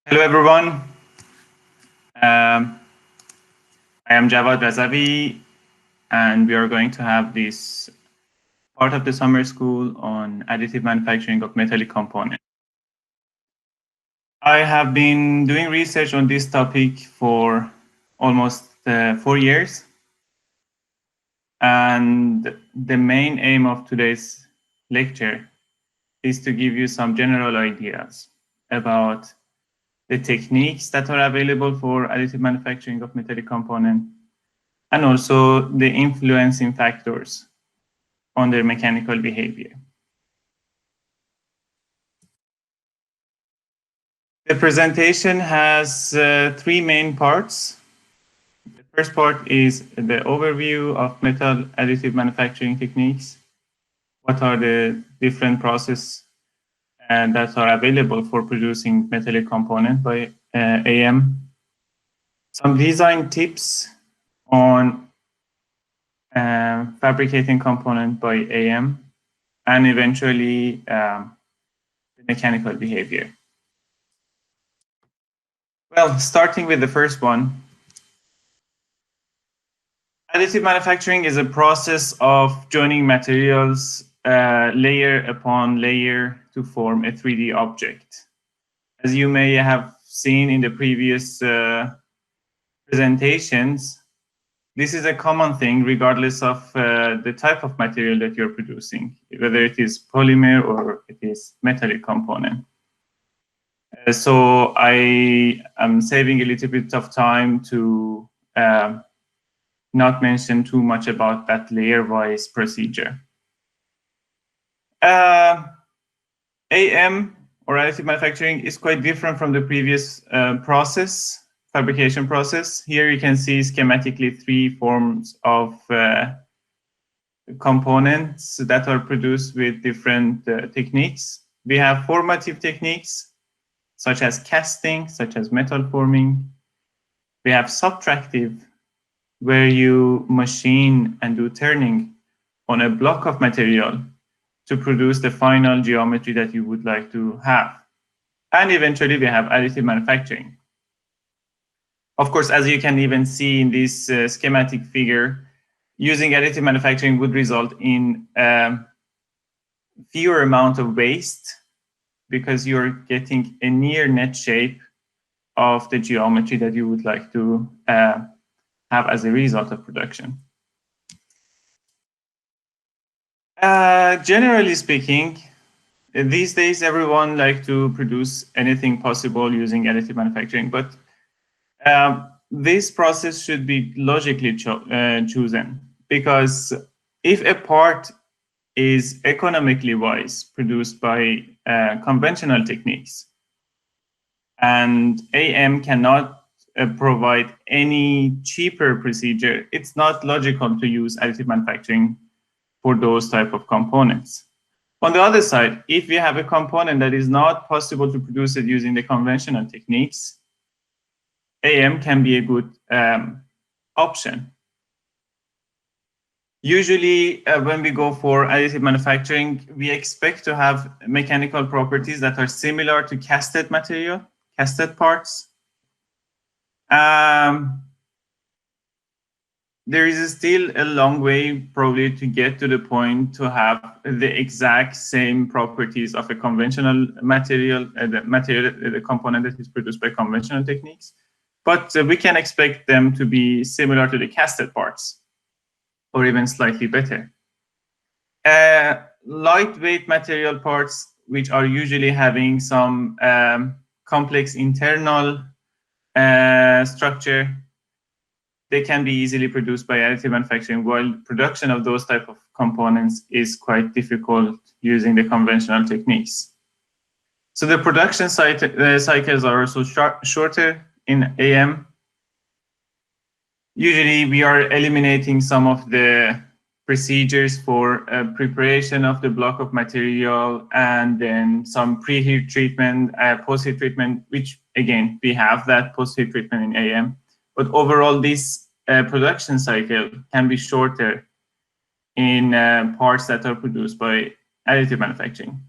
Hello, everyone. I am Javad Razavi, and we are going to have this part of the summer school on additive manufacturing of metallic components. I have been doing research on this topic for almost 4 years. And the main aim of today's lecture is to give you some general ideas about the techniques that are available for additive manufacturing of metallic components, and also the influencing factors on their mechanical behavior. The presentation has 3 main parts. The first part is the overview of metal additive manufacturing techniques. What are the different processes that are available for producing metallic component by AM? Some design tips on fabricating component by AM, and eventually the mechanical behavior. Well, starting with the first one, additive manufacturing is a process of joining materials layer upon layer to form a 3D object. As you may have seen in the previous presentations, this is a common thing regardless of the type of material that you're producing, whether it is polymer or it is metallic component. So I am saving a little bit of time to not mention too much about that layer-wise procedure. AM, or additive manufacturing, is quite different from the previous fabrication process. Here you can see schematically 3 forms of components that are produced with different techniques. We have formative techniques, such as casting, such as metal forming. We have subtractive, where you machine and do turning on a block of material to produce the final geometry that you would like to have. And eventually we have additive manufacturing. Of course, as you can even see in this schematic figure, using additive manufacturing would result in fewer amount of waste, because you're getting a near net shape of the geometry that you would like to have as a result of production. Generally speaking, these days everyone likes to produce anything possible using additive manufacturing, but this process should be logically chosen, because if a part is economically wise produced by conventional techniques, and AM cannot provide any cheaper procedure, it's not logical to use additive manufacturing for those type of components. On the other side, if we have a component that is not possible to produce it using the conventional techniques, AM can be a good option. Usually, when we go for additive manufacturing, we expect to have mechanical properties that are similar to casted material, casted parts. There is still a long way probably to get to the point to have the exact same properties of a conventional material, the component that is produced by conventional techniques. But we can expect them to be similar to the casted parts, or even slightly better. Lightweight material parts, which are usually having some complex internal structure, they can be easily produced by additive manufacturing, while production of those type of components is quite difficult using the conventional techniques. So the production cycles are also shorter in AM. Usually we are eliminating some of the procedures for preparation of the block of material, and then some pre-heat treatment, post-heat treatment, which again, we have that post-heat treatment in AM. But overall, this production cycle can be shorter in parts that are produced by additive manufacturing.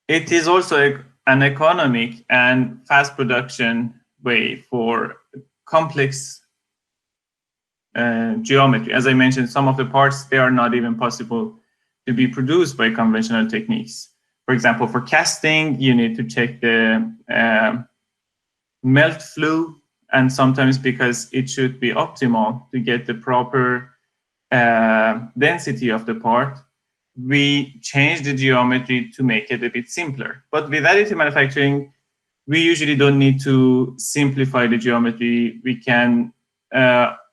It is also an economic and fast production way for complex geometry. As I mentioned, some of the parts, they are not even possible to be produced by conventional techniques. For example, for casting, you need to check the melt flow, and sometimes because it should be optimal to get the proper density of the part, we change the geometry to make it a bit simpler. But with additive manufacturing, we usually don't need to simplify the geometry. We can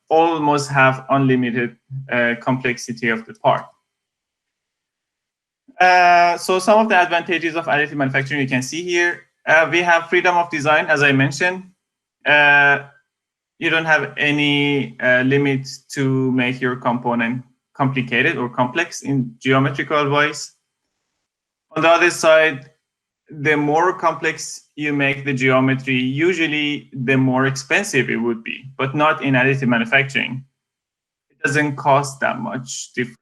almost have unlimited complexity of the part. So some of the advantages of additive manufacturing you can see here. We have freedom of design, as I mentioned. You don't have any limit to make your component complicated or complex in geometrical wise. On the other side, the more complex you make the geometry, usually the more expensive it would be, but not in additive manufacturing. It doesn't cost that much different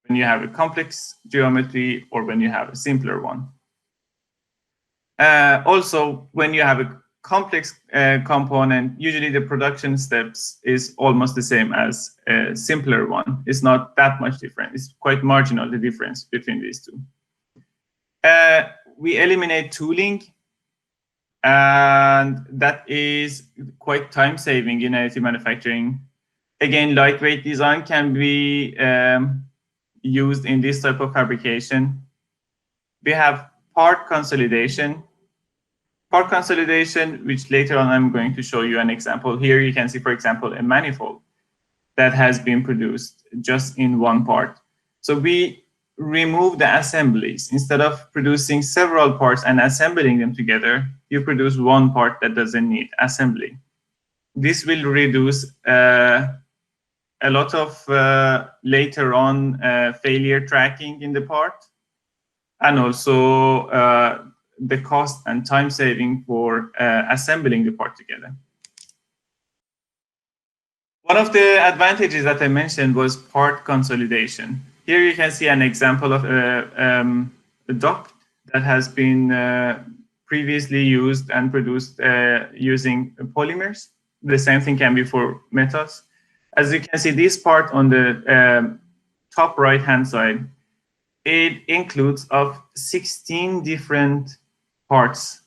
when you have a complex geometry or when you have a simpler one. Also, when you have a complex component, usually the production steps is almost the same as a simpler one. It's not that much different. It's quite marginal, the difference between these two. We eliminate tooling, and that is quite time-saving in additive manufacturing. Again, lightweight design can be used in this type of fabrication. We have part consolidation. Part consolidation, which later on I'm going to show you an example. Here you can see, for example, a manifold that has been produced just in one part. So we remove the assemblies. Instead of producing several parts and assembling them together, you produce one part that doesn't need assembly. This will reduce a lot of later on failure tracking in the part, and also the cost and time saving for assembling the part together. One of the advantages that I mentioned was part consolidation. Here you can see an example of a duct that has been previously used and produced using polymers. The same thing can be for metals. As you can see, this part on the top right-hand side, it includes of 16 different parts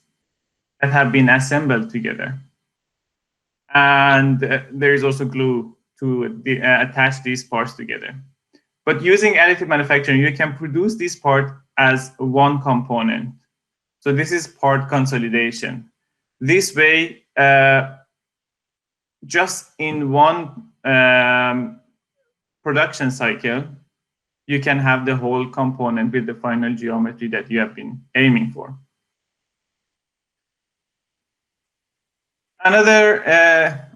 that have been assembled together. And there is also glue to attach these parts together. But using additive manufacturing, you can produce this part as one component. So this is part consolidation. This way, just in one production cycle, you can have the whole component with the final geometry that you have been aiming for. Another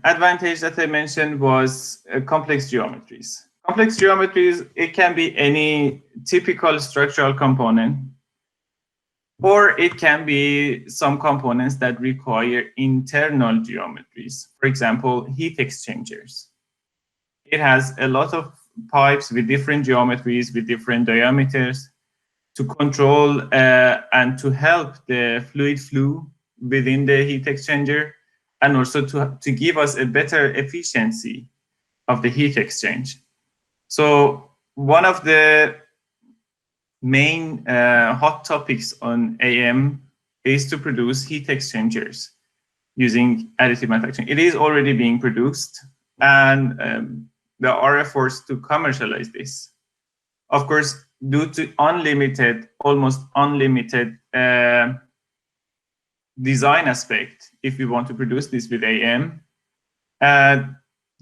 advantage that I mentioned was complex geometries. Complex geometries, it can be any typical structural component, or it can be some components that require internal geometries. For example, heat exchangers. It has a lot of pipes with different geometries, with different diameters to control and to help the fluid flow within the heat exchanger, and also to give us a better efficiency of the heat exchange. So one of the main hot topics on AM is to produce heat exchangers using additive manufacturing. It is already being produced, and there are efforts to commercialize this. Of course, due to almost unlimited design aspect, if we want to produce this with AM,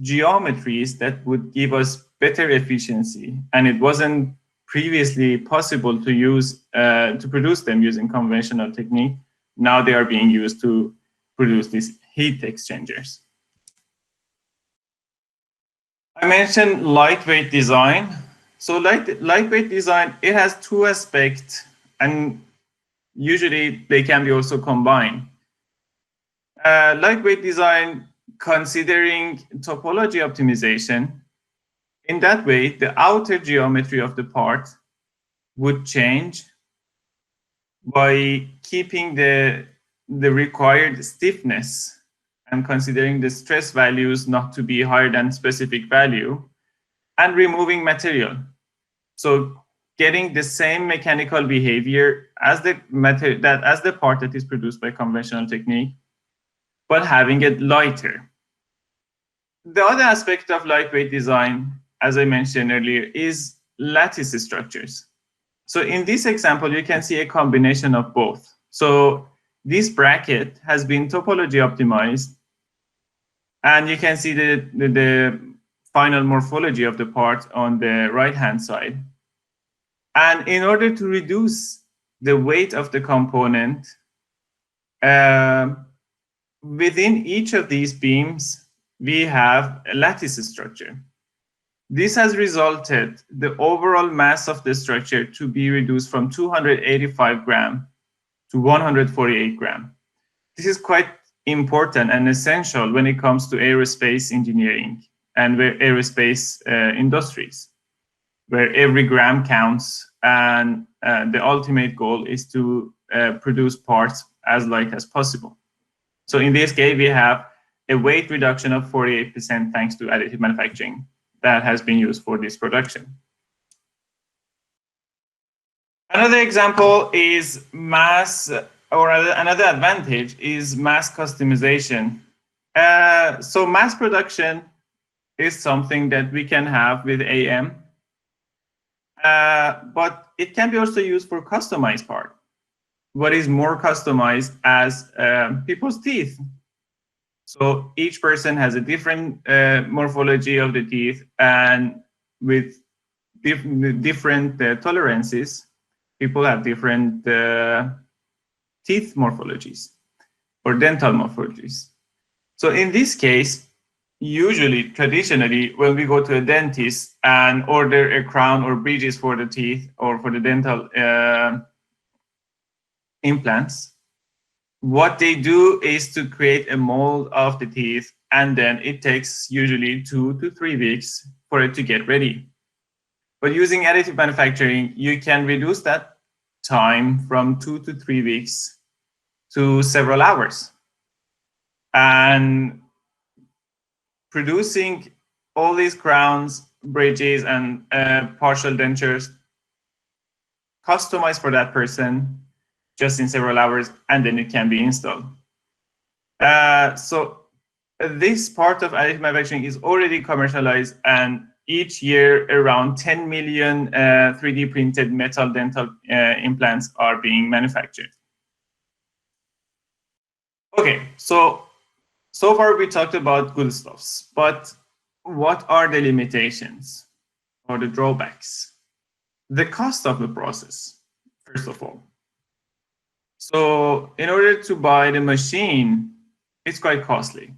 geometries that would give us better efficiency, and it wasn't previously possible to use to produce them using conventional technique. Now they are being used to produce these heat exchangers. I mentioned lightweight design. So lightweight design, it has two aspects, and usually they can be also combined. Lightweight design, considering topology optimization, in that way, the outer geometry of the part would change, by keeping the required stiffness and considering the stress values not to be higher than specific value, and removing material. So getting the same mechanical behavior as the part that is produced by conventional technique, but having it lighter. The other aspect of lightweight design, as I mentioned earlier, is lattice structures. So in this example, you can see a combination of both. So this bracket has been topology optimized, and you can see the final morphology of the part on the right-hand side. And in order to reduce the weight of the component, within each of these beams, we have a lattice structure. This has resulted the overall mass of the structure to be reduced from 285 gram to 148 gram. This is quite important and essential when it comes to aerospace engineering and aerospace industries, where every gram counts, and the ultimate goal is to produce parts as light as possible. So in this case, we have a weight reduction of 48% thanks to additive manufacturing that has been used for this production. Another example is mass, or another advantage is mass customization. So mass production is something that we can have with AM, but it can be also used for customized part. What is more customized as people's teeth. So each person has a different morphology of the teeth, and with different tolerances, people have different teeth morphologies or dental morphologies. So in this case, usually, traditionally, when we go to a dentist and order a crown or bridges for the teeth or for the dental implants, what they do is to create a mold of the teeth, and then it takes usually 2 to 3 weeks for it to get ready. But using additive manufacturing, you can reduce that time from 2 to 3 weeks to several hours. And producing all these crowns, bridges, and partial dentures customized for that person just in several hours, and then it can be installed. So this part of additive manufacturing is already commercialized, and each year around 10 million 3D printed metal dental implants are being manufactured. Okay, so far we talked about good stuffs, but what are the limitations or the drawbacks? The cost of the process, first of all. So in order to buy the machine, it's quite costly.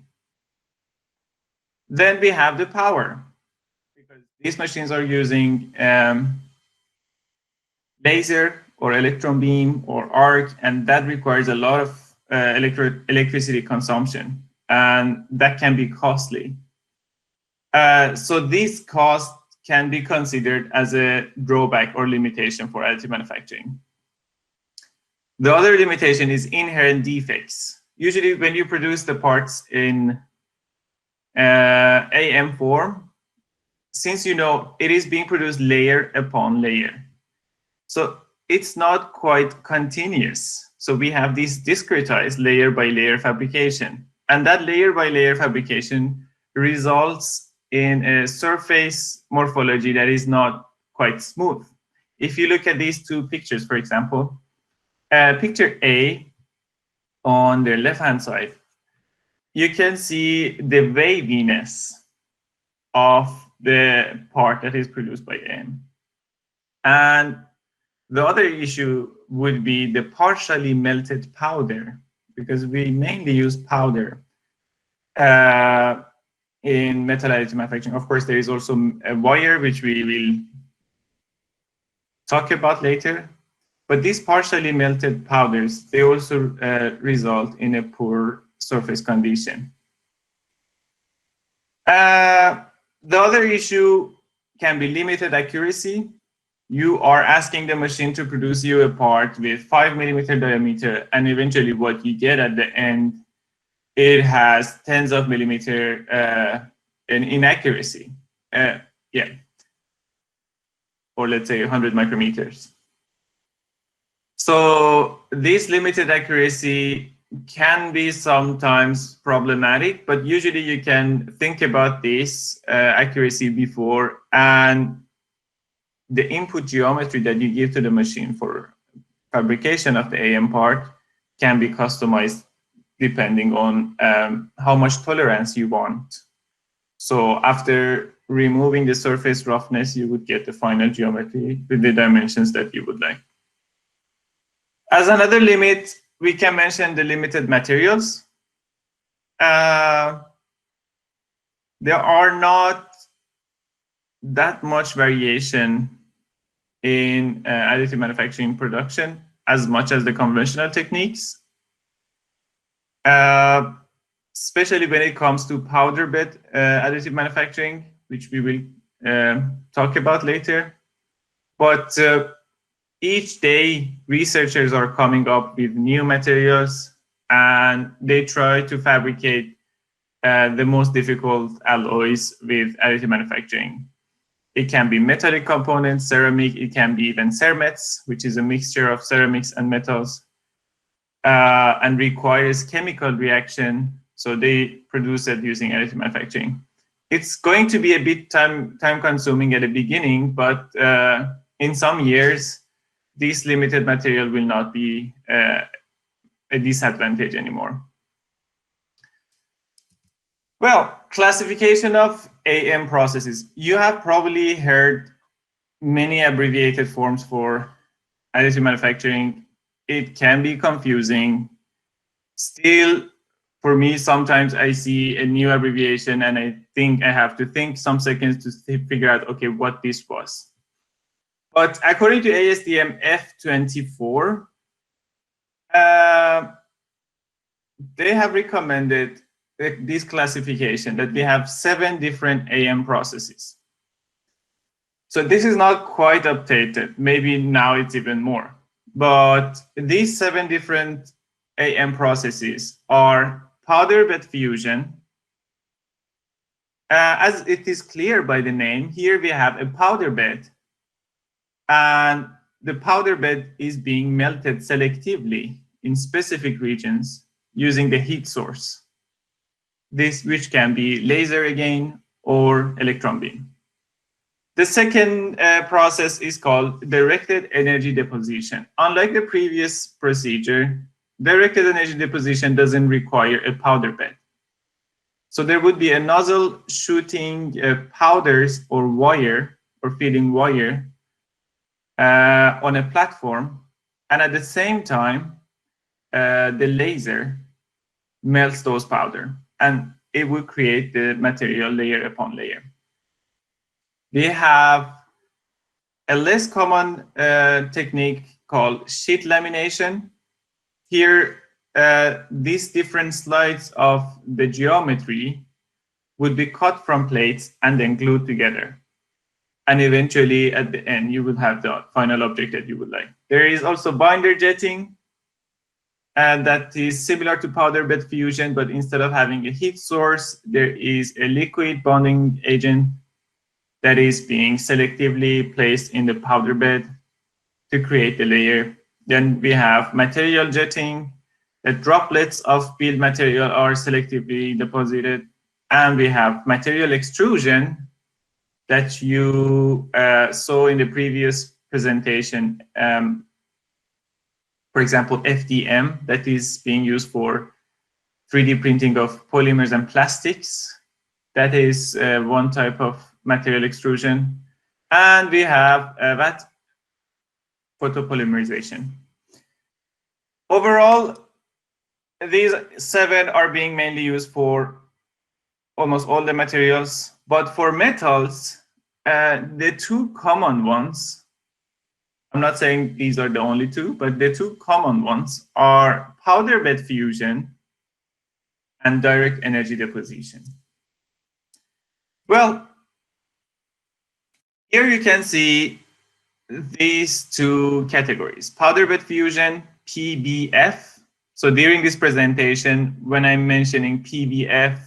Then we have the power, because these machines are using laser or electron beam or arc, and that requires a lot of electricity consumption, and that can be costly. So this cost can be considered as a drawback or limitation for additive manufacturing. The other limitation is inherent defects. Usually when you produce the parts in AM form, since you know it is being produced layer upon layer, so it's not quite continuous. So we have this discretized layer by layer fabrication, and that layer by layer fabrication results in a surface morphology that is not quite smooth. If you look at these two pictures, for example, picture A on the left-hand side, you can see the waviness of the part that is produced by AM. And the other issue would be the partially melted powder, because we mainly use powder in metal additive manufacturing. Of course, there is also a wire, which we will talk about later. But these partially melted powders, they also result in a poor surface condition. The other issue can be limited accuracy. you are asking the machine to produce you a part with 5 millimeter diameter, and eventually what you get at the end, it has tens of millimeter in inaccuracy. Yeah, or let's say 100 micrometers. So this limited accuracy can be sometimes problematic, but usually you can think about this accuracy before, and the input geometry that you give to the machine for fabrication of the AM part can be customized depending on how much tolerance you want. So after removing the surface roughness, you would get the final geometry with the dimensions that you would like. As another limit, we can mention the limited materials. There are not that much variation in additive manufacturing production as much as the conventional techniques, especially when it comes to powder bed additive manufacturing, which we will talk about later. But each day, researchers are coming up with new materials, and they try to fabricate the most difficult alloys with additive manufacturing. It can be metallic components, ceramic, it can be even cermets, which is a mixture of ceramics and metals, and requires chemical reaction. So they produce it using additive manufacturing. It's going to be a bit time consuming at the beginning, but in some years, this limited material will not be a disadvantage anymore. Well, classification of AM processes. You have probably heard many abbreviated forms for additive manufacturing. It can be confusing. Still, for me, sometimes I see a new abbreviation and I think I have to think some seconds to figure out, okay, what this was. But according to ASTM F24, they have recommended this classification that we have 7 different AM processes. So this is not quite updated. Maybe now it's even more. But these 7 different AM processes are powder bed fusion. As it is clear by the name, here we have a powder bed, and the powder bed is being melted selectively in specific regions using the heat source. This, which can be laser again or electron beam. The second process is called directed energy deposition. Unlike the previous procedure, directed energy deposition doesn't require a powder bed. So there would be a nozzle shooting powders or wire or feeding wire on a platform, and at the same time, the laser melts those powder, and it will create the material layer upon layer. We have a less common technique called sheet lamination. Here, these different slides of the geometry would be cut from plates and then glued together. And eventually, at the end, you will have the final object that you would like. There is also binder jetting, and that is similar to powder bed fusion, but instead of having a heat source, there is a liquid bonding agent that is being selectively placed in the powder bed to create the layer. Then we have material jetting. The droplets of build material are selectively deposited. And we have material extrusion that you saw in the previous presentation. For example, FDM, that is being used for 3D printing of polymers and plastics. That is one type of material extrusion. And we have that photopolymerization. Overall, these 7 are being mainly used for almost all the materials, but for metals, the 2 common ones, I'm not saying these are the only 2, but the 2 common ones are powder bed fusion and direct energy deposition. Well, here you can see these two categories, powder bed fusion, PBF. So during this presentation, when I'm mentioning PBF,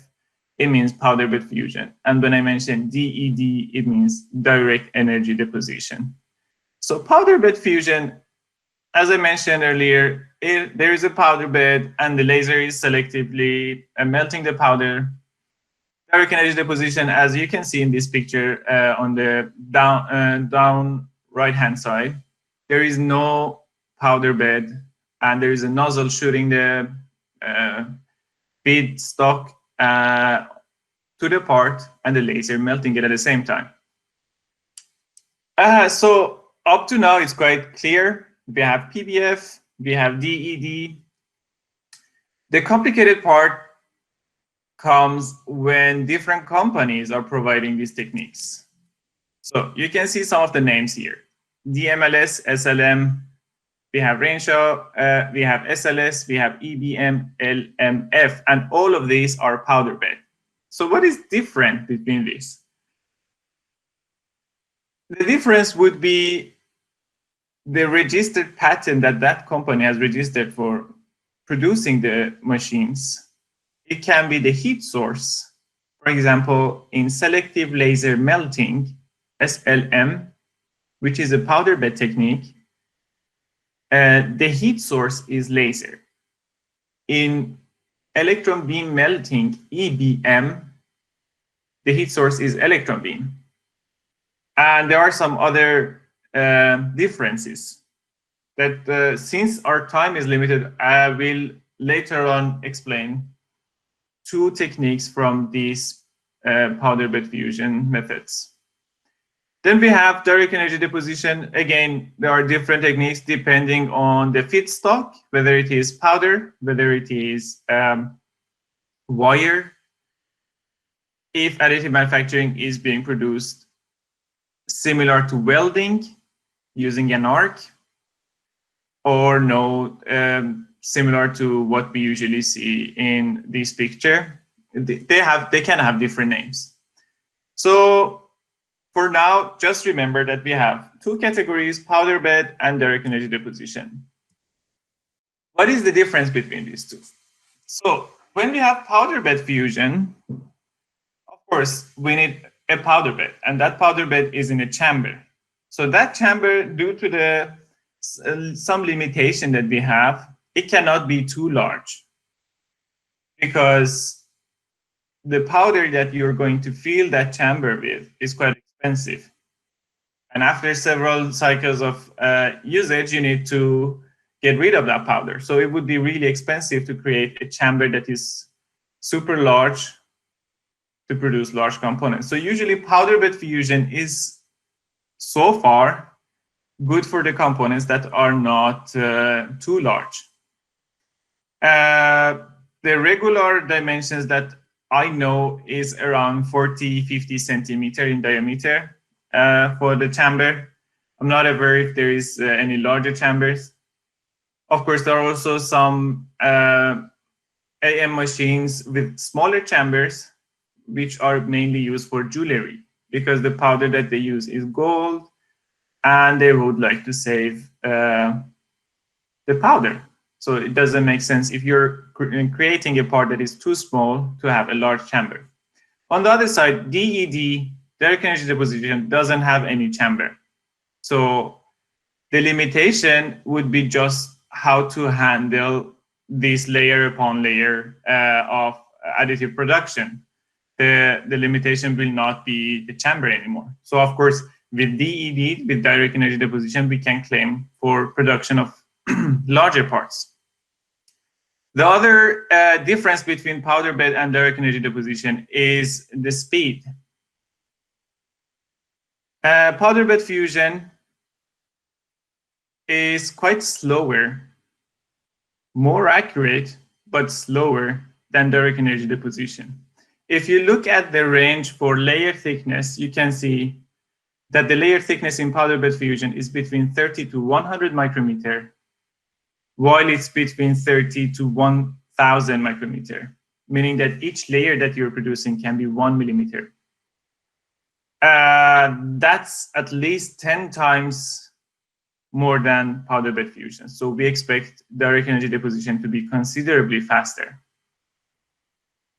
it means powder bed fusion. And when I mention DED, it means direct energy deposition. So powder bed fusion, as I mentioned earlier, there is a powder bed and the laser is selectively melting the powder. Direct energy deposition, as you can see in this picture on the down right-hand side, there is no powder bed and there is a nozzle shooting the feedstock to the part and the laser melting it at the same time. So up to now, it's quite clear. We have PBF, we have DED. The complicated part comes when different companies are providing these techniques. So you can see some of the names here. DMLS, SLM, we have Renshaw, we have SLS, we have EBM, LMF, and all of these are powder bed. So what is different between these? The difference would be the registered patent that that company has registered for producing the machines. It can be the heat source. For example, in selective laser melting, SLM, which is a powder bed technique, the heat source is laser. In electron beam melting, EBM, the heat source is electron beam. And there are some other differences that since our time is limited, I will later on explain two techniques from these powder bed fusion methods. Then we have direct energy deposition. Again, there are different techniques depending on the feedstock, whether it is powder, whether it is wire. If additive manufacturing is being produced similar to welding using an arc, or no, similar to what we usually see in this picture. They can have different names. So for now, just remember that we have two categories, powder bed and direct energy deposition. What is the difference between these two? So when we have powder bed fusion, of course, we need a powder bed, and that powder bed is in a chamber. So that chamber, due to the some limitation that we have, it cannot be too large because the powder that you're going to fill that chamber with is quite expensive. And after several cycles of usage, you need to get rid of that powder. So it would be really expensive to create a chamber that is super large to produce large components. So usually powder bed fusion is so far good for the components that are not too large. The regular dimensions that I know is around 40-50 centimeter in diameter for the chamber. I'm not aware if there is any larger chambers. Of course, there are also some AM machines with smaller chambers, which are mainly used for jewelry, because the powder that they use is gold, and they would like to save the powder. So it doesn't make sense if you're creating a part that is too small to have a large chamber. On the other side, DED, direct energy deposition, doesn't have any chamber. So the limitation would be just how to handle this layer upon layer of additive production. The limitation will not be the chamber anymore. So of course, with DED, with direct energy deposition, we can claim for production of larger parts. The other difference between powder bed and direct energy deposition is the speed. Powder bed fusion is quite slower, more accurate, but slower than direct energy deposition. If you look at the range for layer thickness, you can see that the layer thickness in powder bed fusion is between 30 to 100 micrometer, while it's between 30 to 1,000 micrometer, meaning that each layer that you're producing can be 1 millimeter. That's at least 10 times more than powder bed fusion. So we expect direct energy deposition to be considerably faster.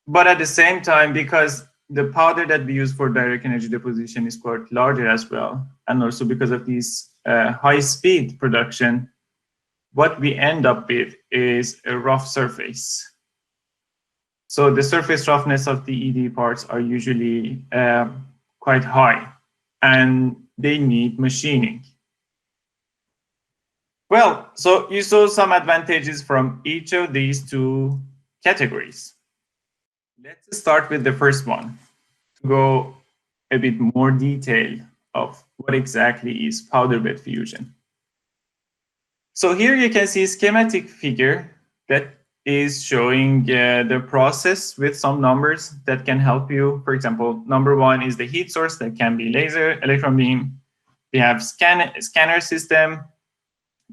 But at the same time, because the powder that we use for direct energy deposition is quite larger as well, and also because of this high speed production, what we end up with is a rough surface. So the surface roughness of the ED parts are usually quite high, and they need machining. Well, so you saw some advantages from each of these two categories. Let's start with the first one to go a bit more detail of what exactly is powder bed fusion. So here you can see a schematic figure that is showing the process with some numbers that can help you. For example, number one is the heat source, that can be laser, electron beam. We have scanner system.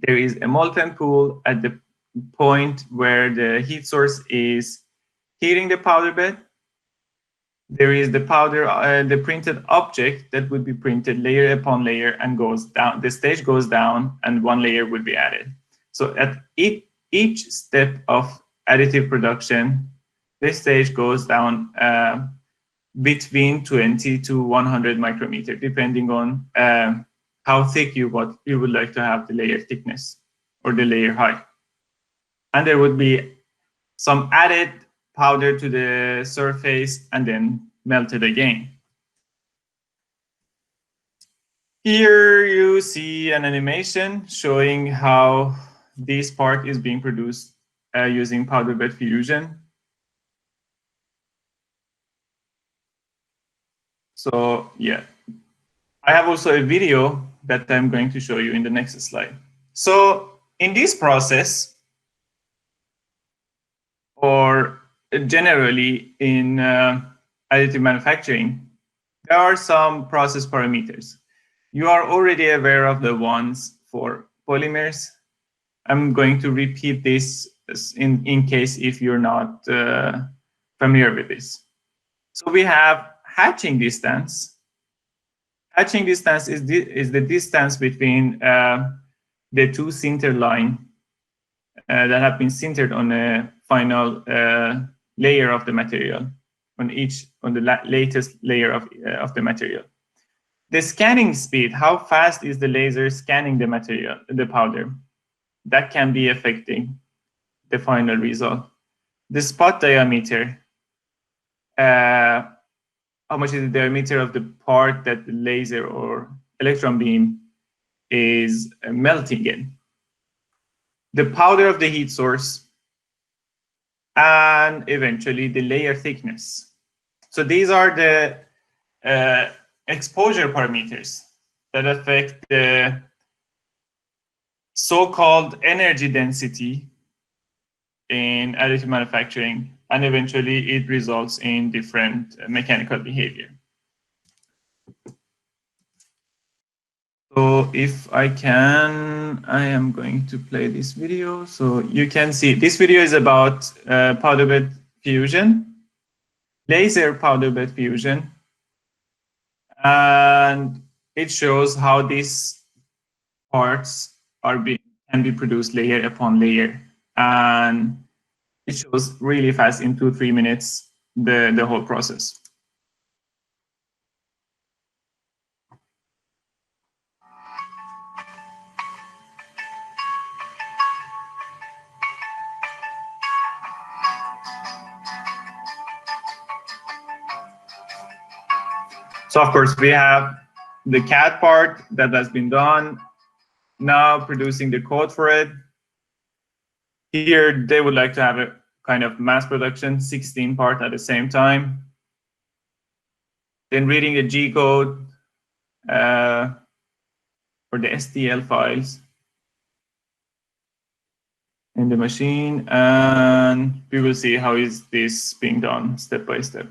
There is a molten pool at the point where the heat source is heating the powder bed. There is the powder, the printed object that would be printed layer upon layer and goes down. The stage goes down and one layer would be added. So at each step of additive production, this stage goes down between 20 to 100 micrometer, depending on how thick you would like to have the layer thickness or the layer height. And there would be some added powder to the surface and then melted again. Here you see an animation showing how this part is being produced using powder bed fusion. So yeah, I have also a video that I'm going to show you in the next slide. So in this process, or generally in additive manufacturing, there are some process parameters. You are already aware of the ones for polymers. I'm going to repeat this in case if you're not familiar with this. So we have hatching distance. Hatching distance is the distance between the two sinter line that have been sintered on a final layer of the material, on the latest layer of the material. The scanning speed, how fast is the laser scanning the material, the powder? That can be affecting the final result. The spot diameter, how much is the diameter of the part that the laser or electron beam is melting in? The powder of the heat source, and eventually the layer thickness. So these are the exposure parameters that affect the so-called energy density in additive manufacturing, and eventually it results in different mechanical behavior. So if I can, I am going to play this video. So you can see this video is about powder bed fusion, laser powder bed fusion, and it shows how these parts can be produced layer upon layer, and it shows really fast in 2-3 minutes the whole process. So of course we have the CAD part that has been done, now producing the code for it. Here they would like to have a kind of mass production, 16 parts at the same time. Then reading the G code or the STL files in the machine, and we will see how is this being done step by step.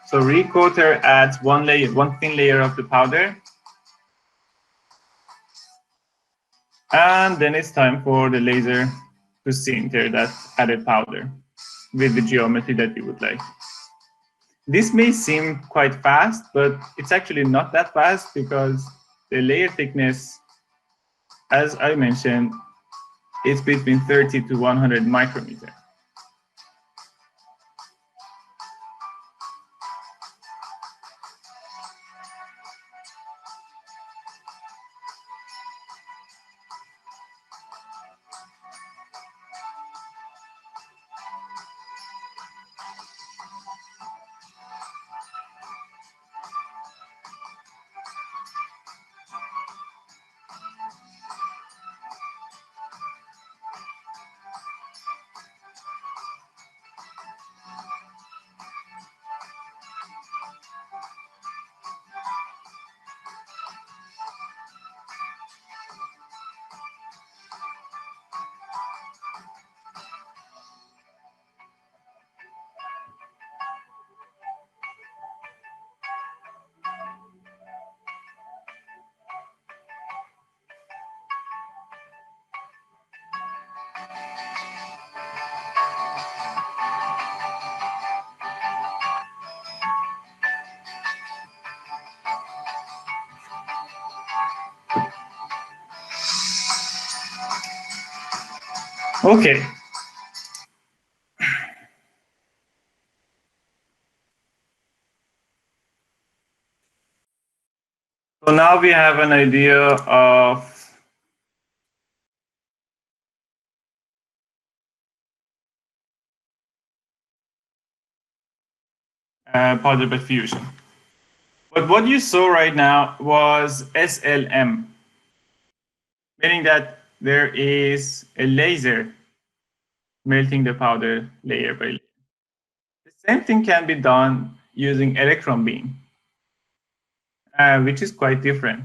So recoater adds one thin layer of the powder. And then it's time for the laser to sinter that added powder with the geometry that you would like. This may seem quite fast, but it's actually not that fast because the layer thickness, as I mentioned, is between 30 to 100 micrometer. Okay. So now we have an idea of powder bed fusion. But what you saw right now was SLM, meaning that there is a laser melting the powder layer by layer. The same thing can be done using electron beam, which is quite different.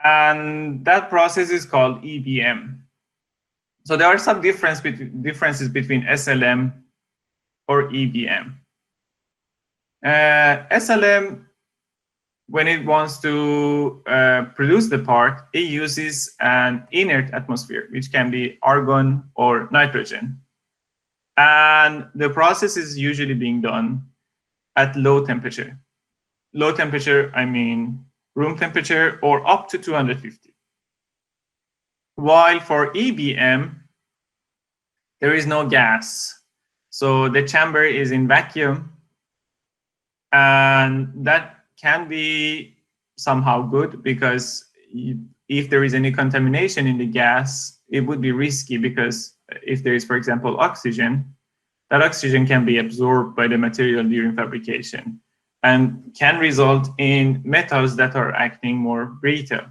And that process is called EBM. So there are some differences between SLM or EBM. SLM, when it wants to produce the part, it uses an inert atmosphere, which can be argon or nitrogen. And the process is usually being done at low temperature. Low temperature, I mean room temperature or up to 250. While for EBM, there is no gas. So the chamber is in vacuum, and that can be somehow good because if there is any contamination in the gas, it would be risky because if there is, for example, oxygen, that oxygen can be absorbed by the material during fabrication and can result in metals that are acting more brittle.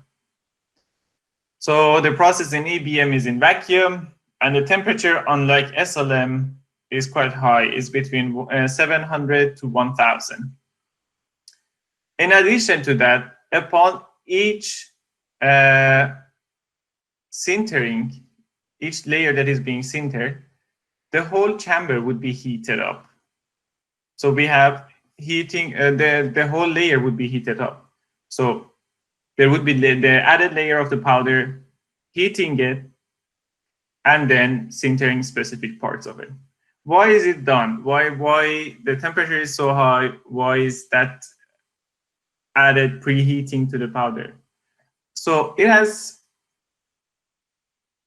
So the process in EBM is in vacuum, and the temperature, unlike SLM, is quite high. It's between 700 to 1000. In addition to that, upon each sintering, each layer that is being sintered, the whole chamber would be heated up. So we have heating, the whole layer would be heated up. So there would be the added layer of the powder, heating it, and then sintering specific parts of it. Why is it done? Why the temperature is so high? Why is that added preheating to the powder? So it has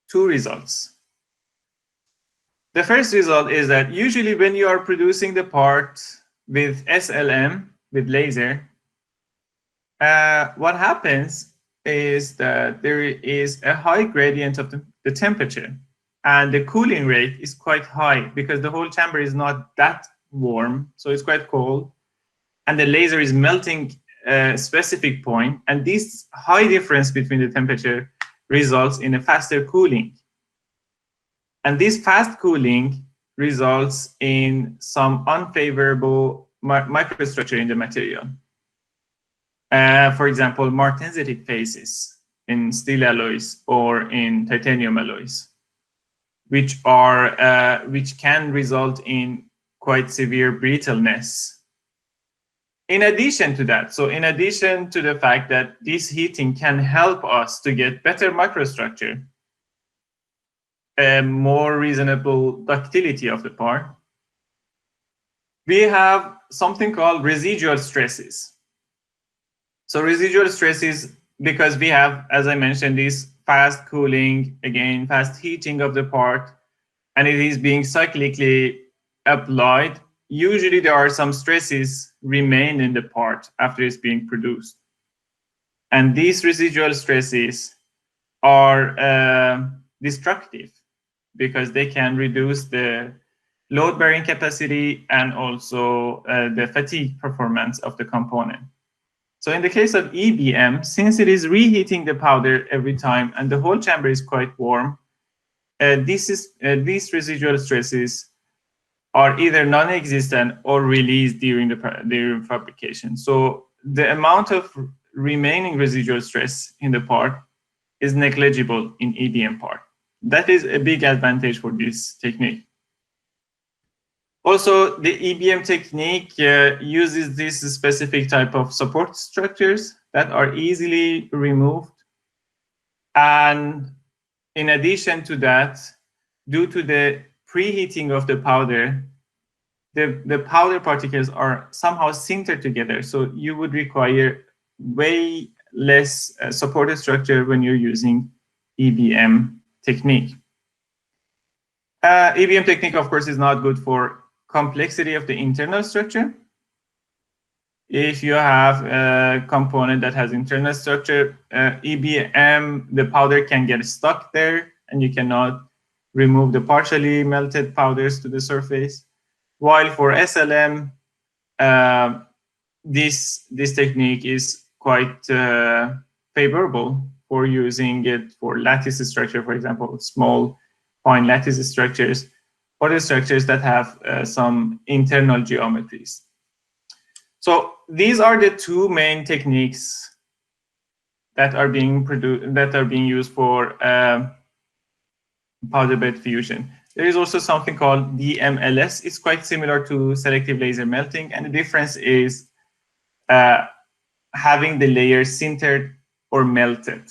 two results. The first result is that usually when you are producing the part with SLM, with laser, what happens is that there is a high gradient of the temperature, and the cooling rate is quite high because the whole chamber is not that warm, so it's quite cold, and the laser is melting a specific point, and this high difference between the temperature results in a faster cooling. And this fast cooling results in some unfavorable microstructure in the material. For example, martensitic phases in steel alloys or in titanium alloys, which can result in quite severe brittleness in addition to that, so in addition to the fact that this heating can help us to get better microstructure, a more reasonable ductility of the part, we have something called residual stresses. So residual stresses, because we have, as I mentioned, this fast cooling, again, fast heating of the part, and it is being cyclically applied, usually there are some stresses remain in the part after it's being produced. And these residual stresses are destructive because they can reduce the load bearing capacity and also the fatigue performance of the component. So in the case of EBM, since it is reheating the powder every time and the whole chamber is quite warm, these residual stresses are either non-existent or released during fabrication. So the amount of remaining residual stress in the part is negligible in EBM part. That is a big advantage for this technique. Also, the EBM technique uses this specific type of support structures that are easily removed. And in addition to that, due to the preheating of the powder, the powder particles are somehow sintered together. So you would require way less supported structure when you're using EBM technique. EBM technique, of course, is not good for complexity of the internal structure. If you have a component that has internal structure, EBM, the powder can get stuck there and you cannot remove the partially melted powders to the surface. While for SLM, this technique is quite favorable for using it for lattice structure, for example, small fine lattice structures, or the structures that have some internal geometries. So these are the two main techniques that are being used for powder bed fusion. There is also something called DMLS. It's quite similar to selective laser melting, and the difference is having the layer sintered or melted.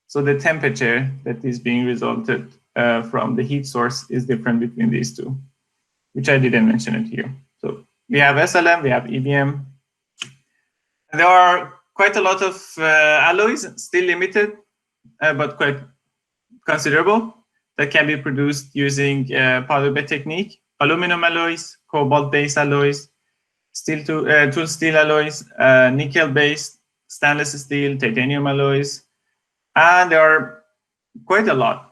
So the temperature that is being resulted from the heat source is different between these two, which I didn't mention it here. So we have SLM, we have EBM. There are quite a lot of alloys, still limited, but quite considerable, that can be produced using powder bed technique. Aluminum alloys, cobalt-based alloys, tool steel alloys, nickel-based, stainless steel, titanium alloys, and there are quite a lot.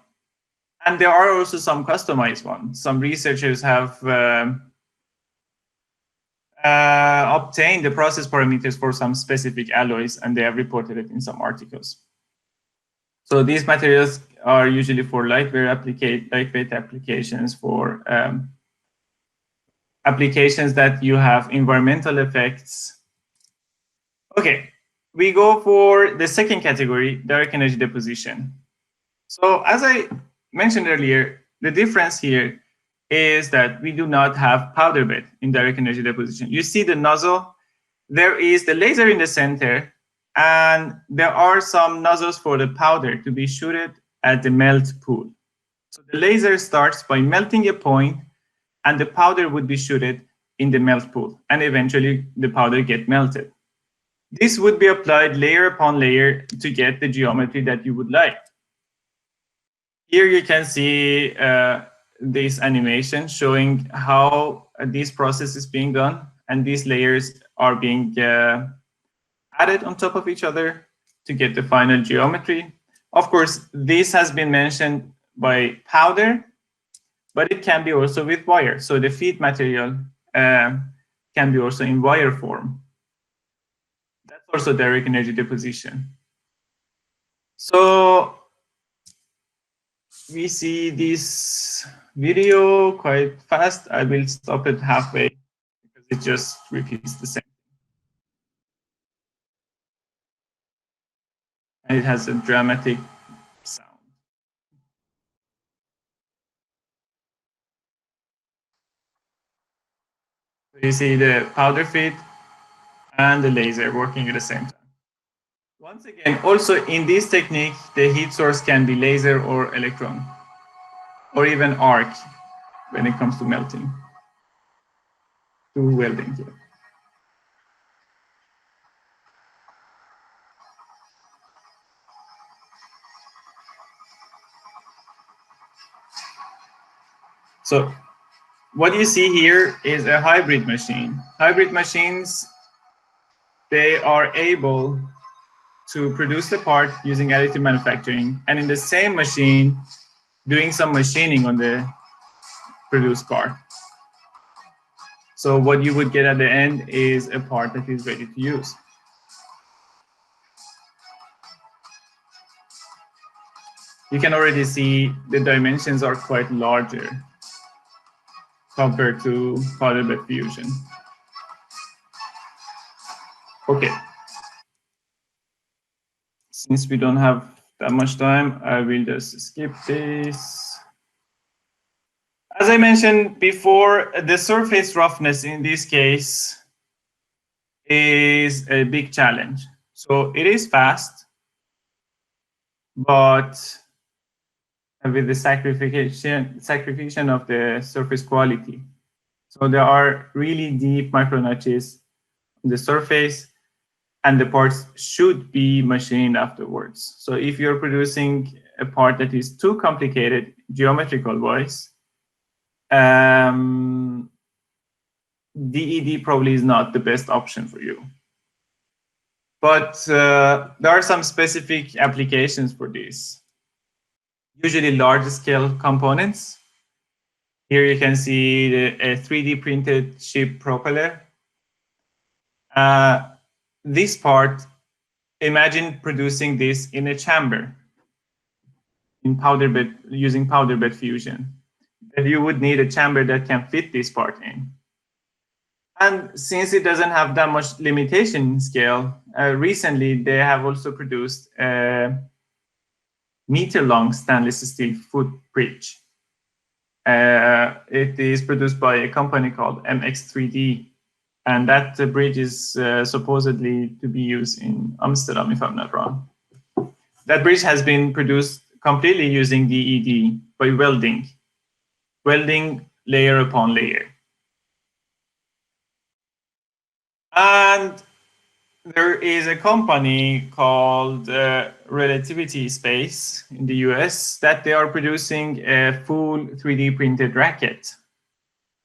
And there are also some customized ones. Some researchers have obtained the process parameters for some specific alloys, and they have reported it in some articles. So these materials are usually for lightweight applications, for applications that you have environmental effects. Okay, we go for the second category, direct energy deposition. So as I mentioned earlier, the difference here is that we do not have powder bed in direct energy deposition. You see the nozzle, there is the laser in the center, and there are some nozzles for the powder to be shooted at the melt pool. So the laser starts by melting a point, and the powder would be shooted in the melt pool, and eventually the powder get melted. This would be applied layer upon layer to get the geometry that you would like. Here you can see this animation showing how this process is being done, and these layers are being added on top of each other to get the final geometry. Of course, this has been mentioned by powder, but it can be also with wire. So the feed material can be also in wire form. That's also direct energy deposition. So we see this video quite fast. I will stop it halfway because it just repeats the same. And it has a dramatic sound. So you see the powder feed, and the laser working at the same time. Once again, also in this technique, the heat source can be laser or electron, or even arc when it comes to melting, to welding here. So what you see here is a hybrid machine. Hybrid machines, they are able to produce the part using additive manufacturing, and in the same machine, doing some machining on the produced part. So what you would get at the end is a part that is ready to use. You can already see the dimensions are quite larger compared to powder bed fusion. Okay. Since we don't have that much time, I will just skip this. As I mentioned before, the surface roughness in this case is a big challenge. So it is fast, but with the sacrification of the surface quality. So there are really deep micro notches on the surface, and the parts should be machined afterwards. So if you're producing a part that is too complicated geometrical wise, DED probably is not the best option for you. But there are some specific applications for this. Usually large scale components. Here you can see a 3D printed ship propeller. This part, imagine producing this in a chamber in powder bed, using powder bed fusion. And you would need a chamber that can fit this part in. And since it doesn't have that much limitation in scale, recently they have also produced a meter-long stainless steel footbridge. It is produced by a company called MX3D, and that bridge is supposedly to be used in Amsterdam, if I'm not wrong. That bridge has been produced completely using DED by welding layer upon layer. And there is a company called Relativity Space in the US that they are producing a full 3D printed racket.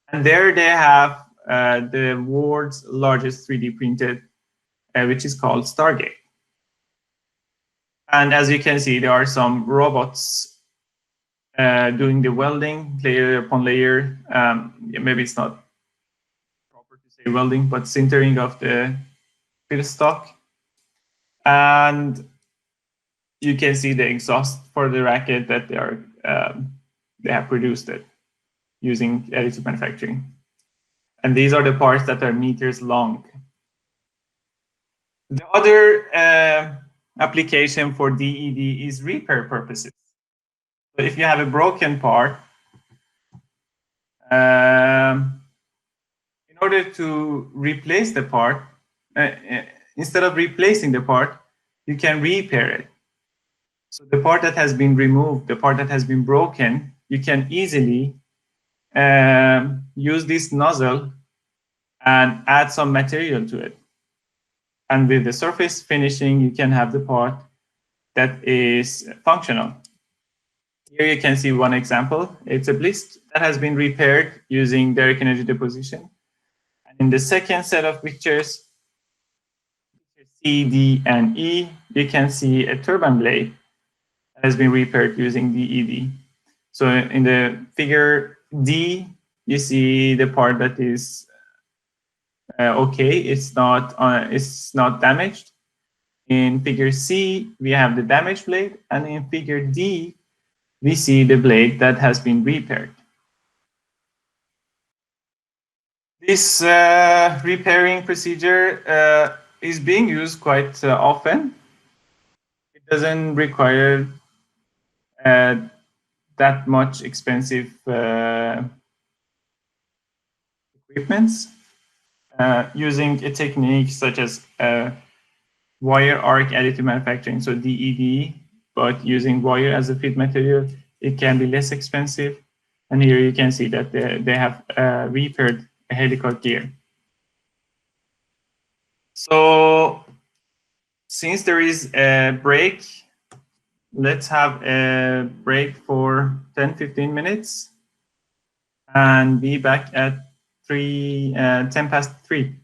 And there they have the world's largest 3D printed, which is called Stargate. And as you can see, there are some robots doing the welding layer upon layer. Maybe it's not proper to say welding, but sintering of the stock. And you can see the exhaust for the racket that they have produced it using additive manufacturing. And these are the parts that are meters long. The other application for DED is repair purposes. So if you have a broken part, in order to replace the part, instead of replacing the part, you can repair it. So the part that has been removed, the part that has been broken, you can easily use this nozzle and add some material to it. And with the surface finishing, you can have the part that is functional. Here you can see one example. It's a bliss that has been repaired using direct energy deposition. And in the second set of pictures, C, D, and E, you can see a turbine blade that has been repaired using DED. So in the figure D, you see the part that is okay, it's not damaged. In figure C, we have the damaged blade, and in figure D, we see the blade that has been repaired. This repairing procedure is being used quite often. It doesn't require that much expensive equipments. using a technique such as wire arc additive manufacturing, so DED, but using wire as a feed material, it can be less expensive. And here you can see that they have repaired a helical gear. So since there is a break, let's have a break for 10-15 minutes and be back at 10 past 3.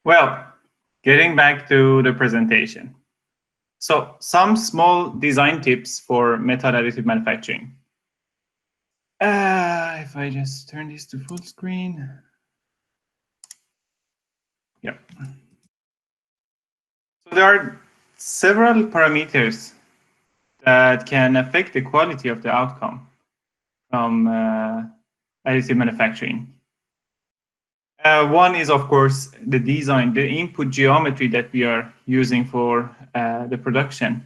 Well, getting back to the presentation. So some small design tips for metal additive manufacturing. If I just turn this to full screen. Yep. So there are several parameters that can affect the quality of the outcome from additive manufacturing. One is, of course, the design, the input geometry that we are using for the production.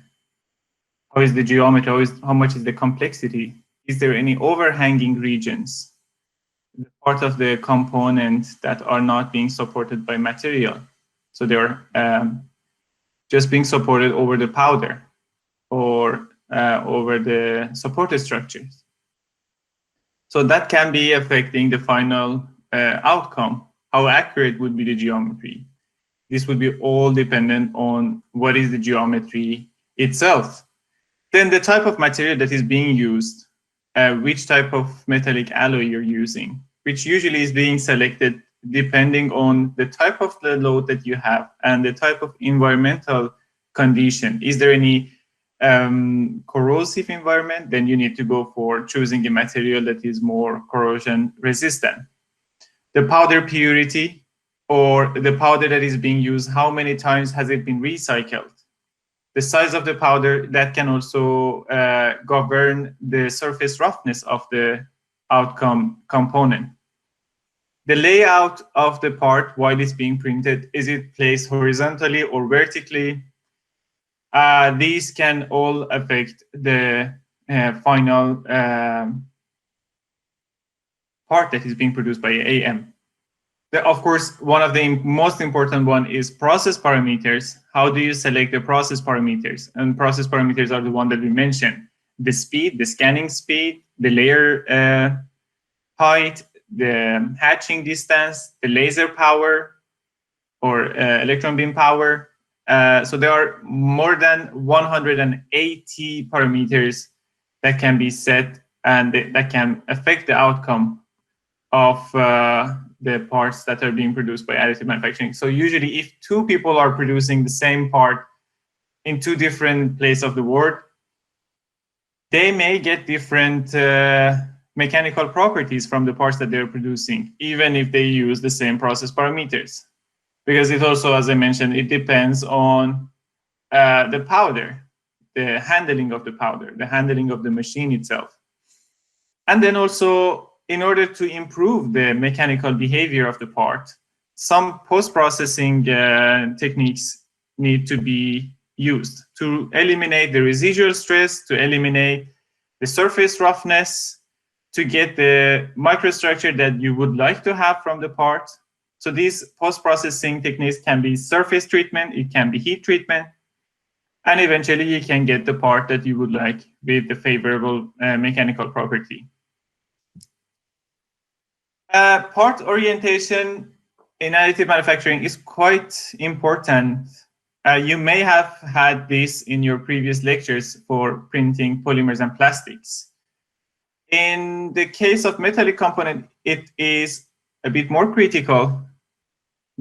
How is the geometry? How much is the complexity? Is there any overhanging regions? The part of the component that are not being supported by material. So they're just being supported over the powder or over the supported structures. So that can be affecting the final outcome. How accurate would be the geometry? This would be all dependent on what is the geometry itself. Then the type of material that is being used, which type of metallic alloy you're using, which usually is being selected depending on the type of the load that you have and the type of environmental condition. Is there any corrosive environment? Then you need to go for choosing a material that is more corrosion resistant. The powder purity, or the powder that is being used, how many times has it been recycled? The size of the powder, that can also govern the surface roughness of the outcome component. The layout of the part while it's being printed, is it placed horizontally or vertically? These can all affect the final part that is being produced by AM. Of course, one of the most important one is process parameters. How do you select the process parameters? And process parameters are the one that we mentioned: the speed, the scanning speed, the layer height, the hatching distance, the laser power or electron beam power. So there are more than 180 parameters that can be set and that can affect the outcome of the parts that are being produced by additive manufacturing. So usually if two people are producing the same part in two different places of the world, they may get different mechanical properties from the parts that they're producing, even if they use the same process parameters. Because it also, as I mentioned, it depends on the powder, the handling of the powder, the handling of the machine itself. And then also, in order to improve the mechanical behavior of the part, some post-processing techniques need to be used to eliminate the residual stress, to eliminate the surface roughness, to get the microstructure that you would like to have from the part. So these post-processing techniques can be surface treatment, it can be heat treatment, and eventually you can get the part that you would like with the favorable mechanical property. Part orientation in additive manufacturing is quite important. You may have had this in your previous lectures for printing polymers and plastics. In the case of metallic component, it is a bit more critical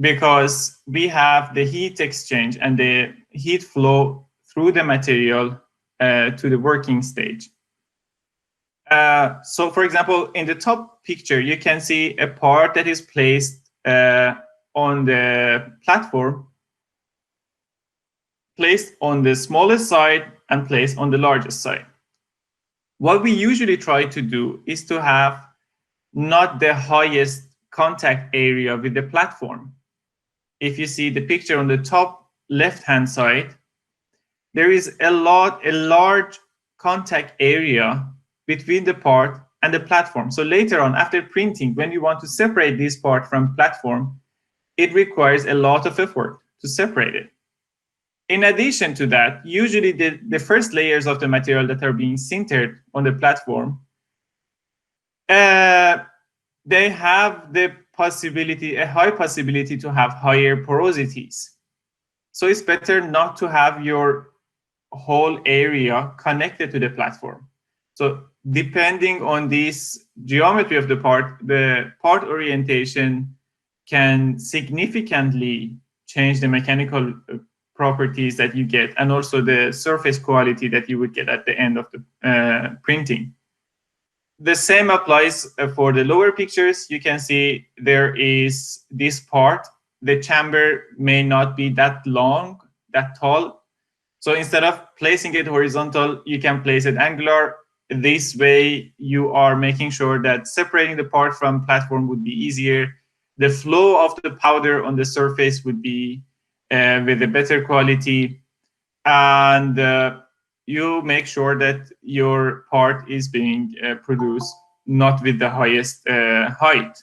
because we have the heat exchange and the heat flow through the material to the working stage. So for example, in the top picture, you can see a part that is placed on the platform, placed on the smallest side and placed on the largest side. What we usually try to do is to have not the highest contact area with the platform. If you see the picture on the top left-hand side, there is a large contact area between the part and the platform. So later on, after printing, when you want to separate this part from platform, it requires a lot of effort to separate it. In addition to that, usually the first layers of the material that are being sintered on the platform, they have the possibility, a high possibility to have higher porosities. So it's better not to have your whole area connected to the platform. So depending on this geometry of the part orientation can significantly change the mechanical properties that you get, and also the surface quality that you would get at the end of the printing. The same applies for the lower pictures. You can see there is this part. The chamber may not be that long, that tall. So instead of placing it horizontal, you can place it angular. This way, you are making sure that separating the part from platform would be easier. The flow of the powder on the surface would be with a better quality. And you make sure that your part is being produced not with the highest height.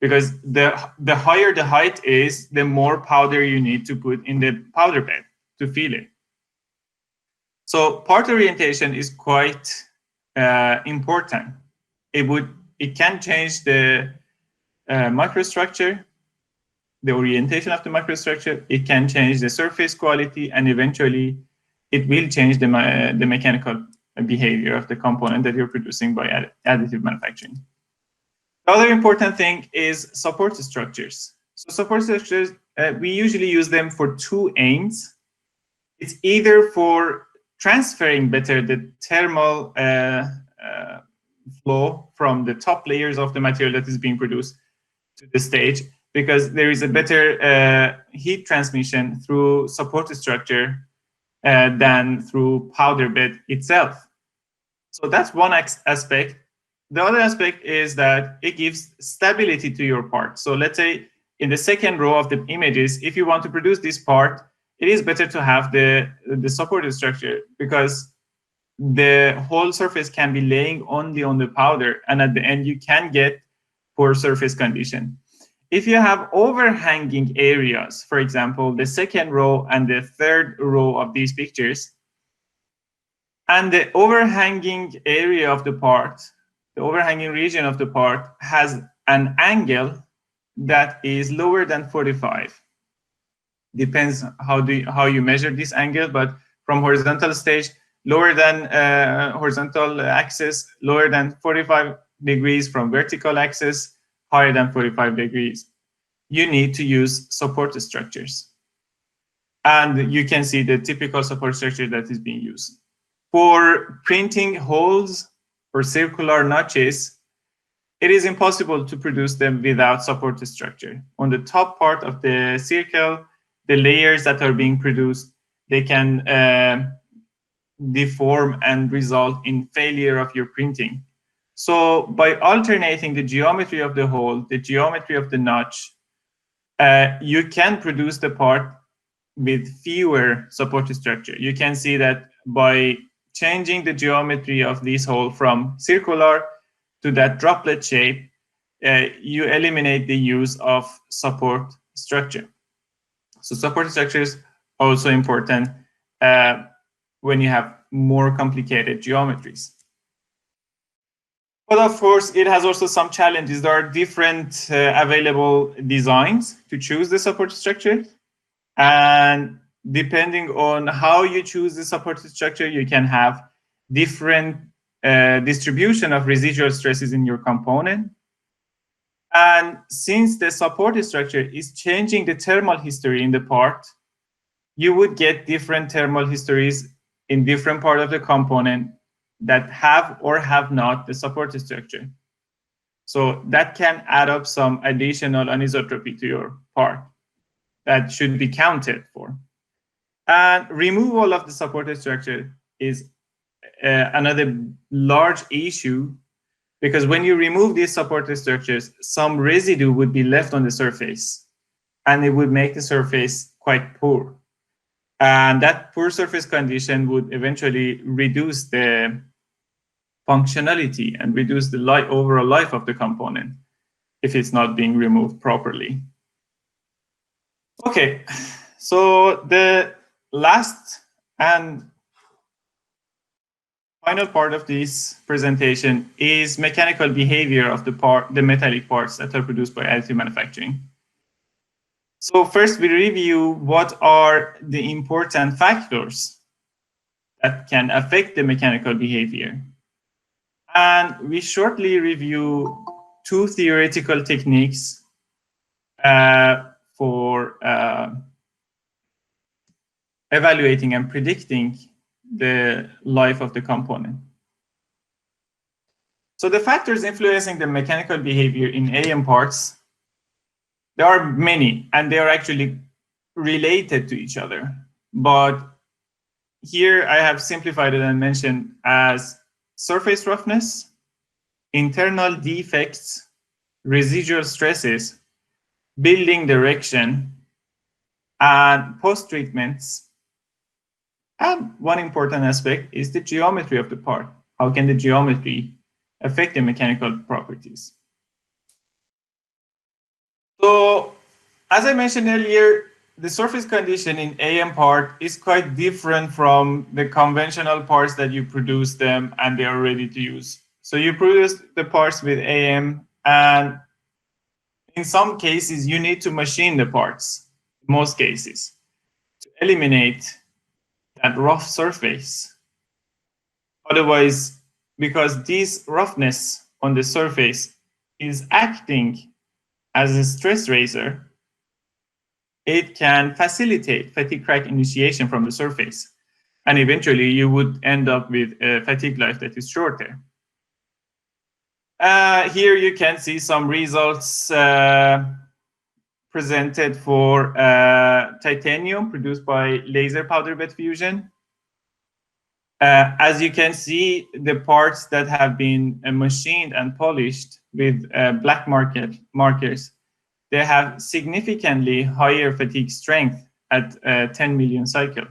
Because the higher the height is, the more powder you need to put in the powder bed to fill it. So part orientation is quite important. It can change the microstructure, the orientation of the microstructure. It can change the surface quality, and eventually it will change the mechanical behavior of the component that you're producing by additive manufacturing. The other important thing is support structures. So support structures, we usually use them for two aims. It's either for transferring better the thermal flow from the top layers of the material that is being produced to the stage, because there is a better heat transmission through support structure than through powder bed itself. So that's one aspect. The other aspect is that it gives stability to your part. So let's say in the second row of the images, if you want to produce this part, it is better to have the support structure, because the whole surface can be laying only on the powder, and at the end you can get poor surface condition. If you have overhanging areas, for example, the second row and the third row of these pictures, and the overhanging area of the part, the overhanging region of the part has an angle that is lower than 45. Depends how you measure this angle, but from horizontal stage, lower than horizontal axis, lower than 45 degrees, from vertical axis, higher than 45 degrees. You need to use support structures. And you can see the typical support structure that is being used. For printing holes or circular notches, it is impossible to produce them without support structure. On the top part of the circle, the layers that are being produced, they can deform and result in failure of your printing. So by alternating the geometry of the hole, the geometry of the notch, you can produce the part with fewer support structure. You can see that by changing the geometry of this hole from circular to that droplet shape, you eliminate the use of support structure. So support structures are also important when you have more complicated geometries. But of course, it has also some challenges. There are different available designs to choose the support structure. And depending on how you choose the support structure, you can have different distribution of residual stresses in your component. And since the support structure is changing the thermal history in the part, you would get different thermal histories in different part of the component that have or have not the support structure. So that can add up some additional anisotropy to your part that should be counted for. And removal of the support structure is another large issue, because when you remove these support structures, some residue would be left on the surface, and it would make the surface quite poor. And that poor surface condition would eventually reduce the functionality and reduce the overall life of the component if it's not being removed properly. Okay, so the last and final part of this presentation is mechanical behavior of the metallic parts that are produced by additive manufacturing. So first, we review what are the important factors that can affect the mechanical behavior. And we shortly review two theoretical techniques for evaluating and predicting the life of the component. So the factors influencing the mechanical behavior in AM parts, there are many, and they are actually related to each other. But here I have simplified it and mentioned as surface roughness, internal defects, residual stresses, building direction, and post-treatments. And one important aspect is the geometry of the part. How can the geometry affect the mechanical properties? So, as I mentioned earlier, the surface condition in AM part is quite different from the conventional parts that you produce them and they are ready to use. So you produce the parts with AM, and in some cases you need to machine the parts, most cases, to eliminate that rough surface. Otherwise, because this roughness on the surface is acting as a stress raiser, it can facilitate fatigue crack initiation from the surface. And eventually you would end up with a fatigue life that is shorter. Here you can see some results presented for titanium produced by laser powder bed fusion. As you can see, the parts that have been machined and polished with black markers, they have significantly higher fatigue strength at 10 million cycle.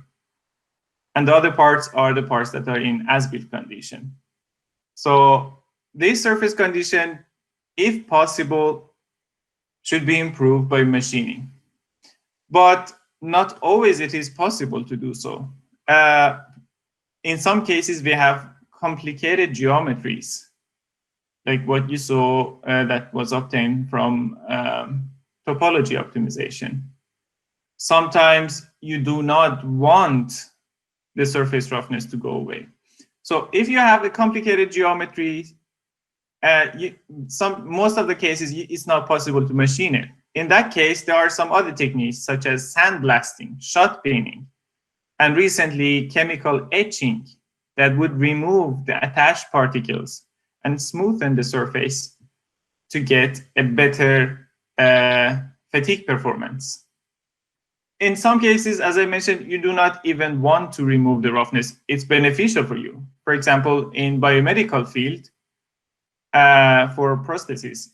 And the other parts are the parts that are in as-built condition. So this surface condition, if possible, should be improved by machining. But not always it is possible to do so. In some cases, we have complicated geometries, like what you saw that was obtained from topology optimization. Sometimes you do not want the surface roughness to go away. So if you have a complicated geometry, most of the cases, it's not possible to machine it. In that case, there are some other techniques such as sandblasting, shot peening, and recently chemical etching that would remove the attached particles and smoothen the surface to get a better fatigue performance. In some cases, as I mentioned, you do not even want to remove the roughness. It's beneficial for you. For example, in biomedical field, for prosthesis,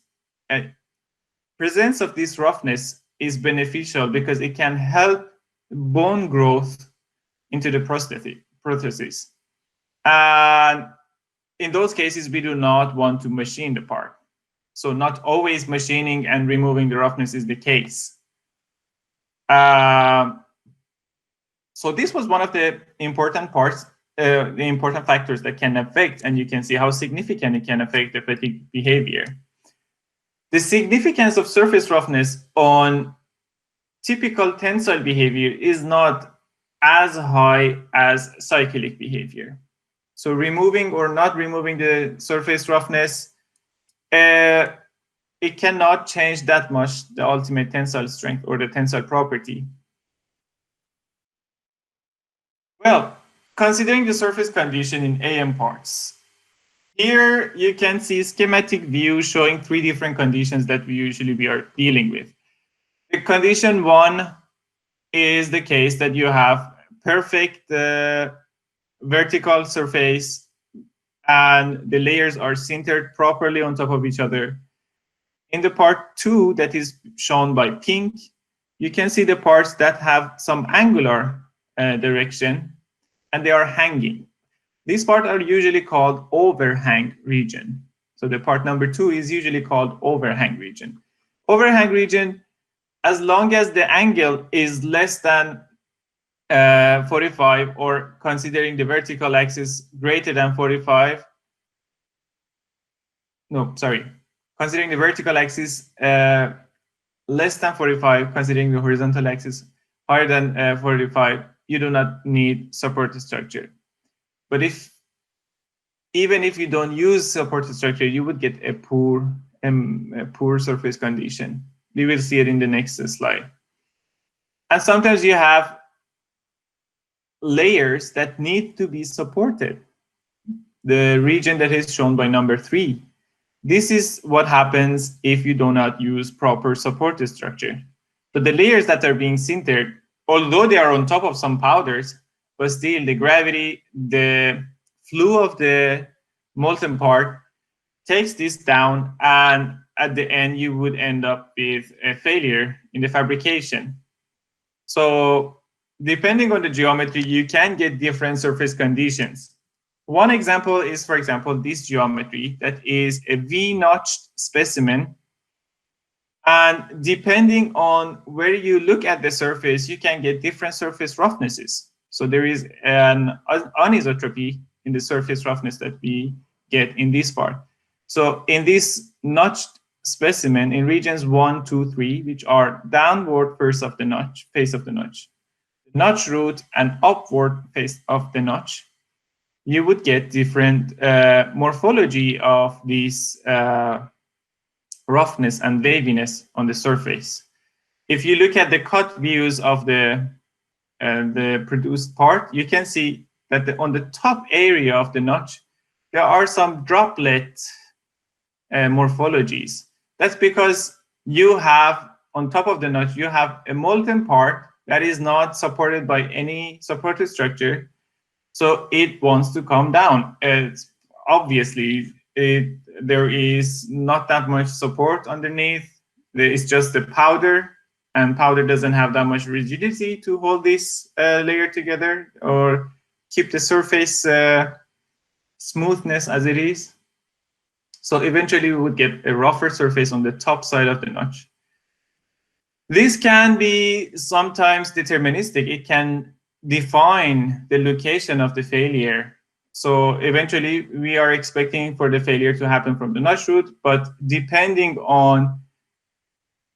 presence of this roughness is beneficial because it can help bone growth into the prosthesis. And in those cases, we do not want to machine the part. So not always machining and removing the roughness is the case. So this was one of the important parts, the important factors that can affect, and you can see how significant it can affect the fatigue behavior. The significance of surface roughness on typical tensile behavior is not as high as cyclic behavior. So removing or not removing the surface roughness, it cannot change that much the ultimate tensile strength or the tensile property. Well, considering the surface condition in AM parts, here you can see schematic view showing 3 different conditions that we are dealing with. The condition 1 is the case that you have perfect vertical surface and the layers are sintered properly on top of each other. In the part 2 that is shown by pink, you can see the parts that have some angular direction and they are hanging. These parts are usually called overhang region. So the part number 2 is usually called overhang region. Overhang region, as long as the angle is less than 45 or considering the vertical axis greater than 45, no, sorry, considering the vertical axis less than 45, considering the horizontal axis higher than 45, you do not need support structure. But even if you don't use support structure, you would get a poor surface condition. We will see it in the next slide. And sometimes you have layers that need to be supported. The region that is shown by number 3. This is what happens if you do not use proper support structure. So the layers that are being sintered, although they are on top of some powders, but still the gravity, the flow of the molten part takes this down, and at the end you would end up with a failure in the fabrication. So depending on the geometry, you can get different surface conditions. One example is, for example, this geometry that is a V-notched specimen. And depending on where you look at the surface, you can get different surface roughnesses. So there is an anisotropy in the surface roughness that we get in this part. So in this notched specimen, in regions 1, 2, 3, which are downward face of the notch, notch root and upward face of the notch, you would get different morphology of this roughness and waviness on the surface. If you look at the cut views of the produced part, you can see that on the top area of the notch, there are some droplet morphologies. That's because you have, on top of the notch, you have a molten part that is not supported by any supported structure, so it wants to come down. Obviously, there is not that much support underneath. It's just the powder, and powder doesn't have that much rigidity to hold this layer together or keep the surface smoothness as it is. So eventually we would get a rougher surface on the top side of the notch. This can be sometimes deterministic. It can define the location of the failure. So eventually we are expecting for the failure to happen from the notch root, but depending on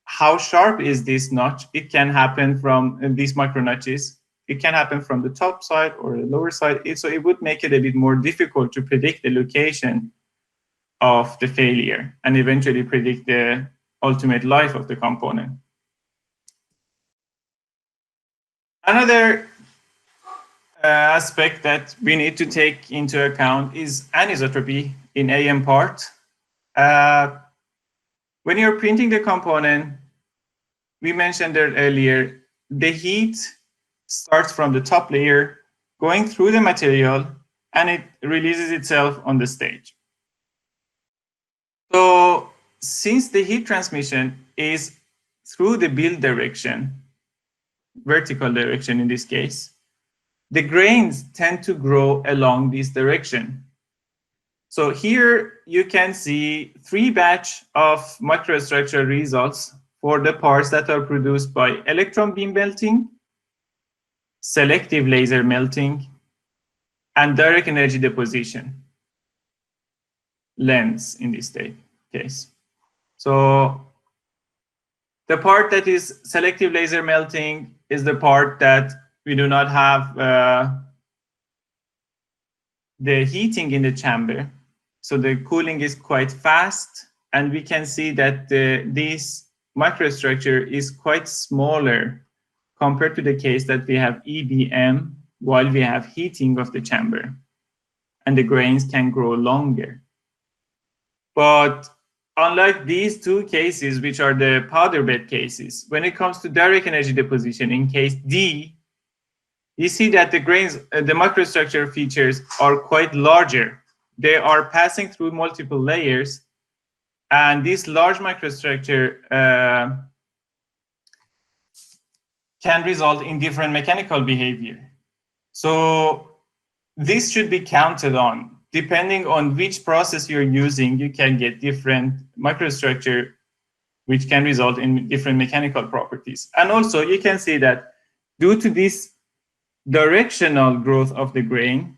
how sharp is this notch, it can happen from these micro notches. It can happen from the top side or the lower side. So it would make it a bit more difficult to predict the location of the failure and eventually predict the ultimate life of the component. Another aspect that we need to take into account is anisotropy in AM part. When you're printing the component, we mentioned it earlier, the heat starts from the top layer, going through the material, and it releases itself on the stage. So since the heat transmission is through the build direction, vertical direction in this case, the grains tend to grow along this direction. So here you can see 3 batch of microstructure results for the parts that are produced by electron beam melting, selective laser melting, and direct energy deposition, lens in this case. So the part that is selective laser melting is the part that we do not have the heating in the chamber. So the cooling is quite fast, and we can see that this microstructure is quite smaller compared to the case that we have EBM while we have heating of the chamber, and the grains can grow longer. But unlike these 2 cases, which are the powder bed cases, when it comes to direct energy deposition in case D, you see that the grains, the microstructure features are quite larger. They are passing through multiple layers, and this large microstructure can result in different mechanical behavior. So this should be counted on. Depending on which process you're using, you can get different microstructure, which can result in different mechanical properties. And also you can see that due to this directional growth of the grain,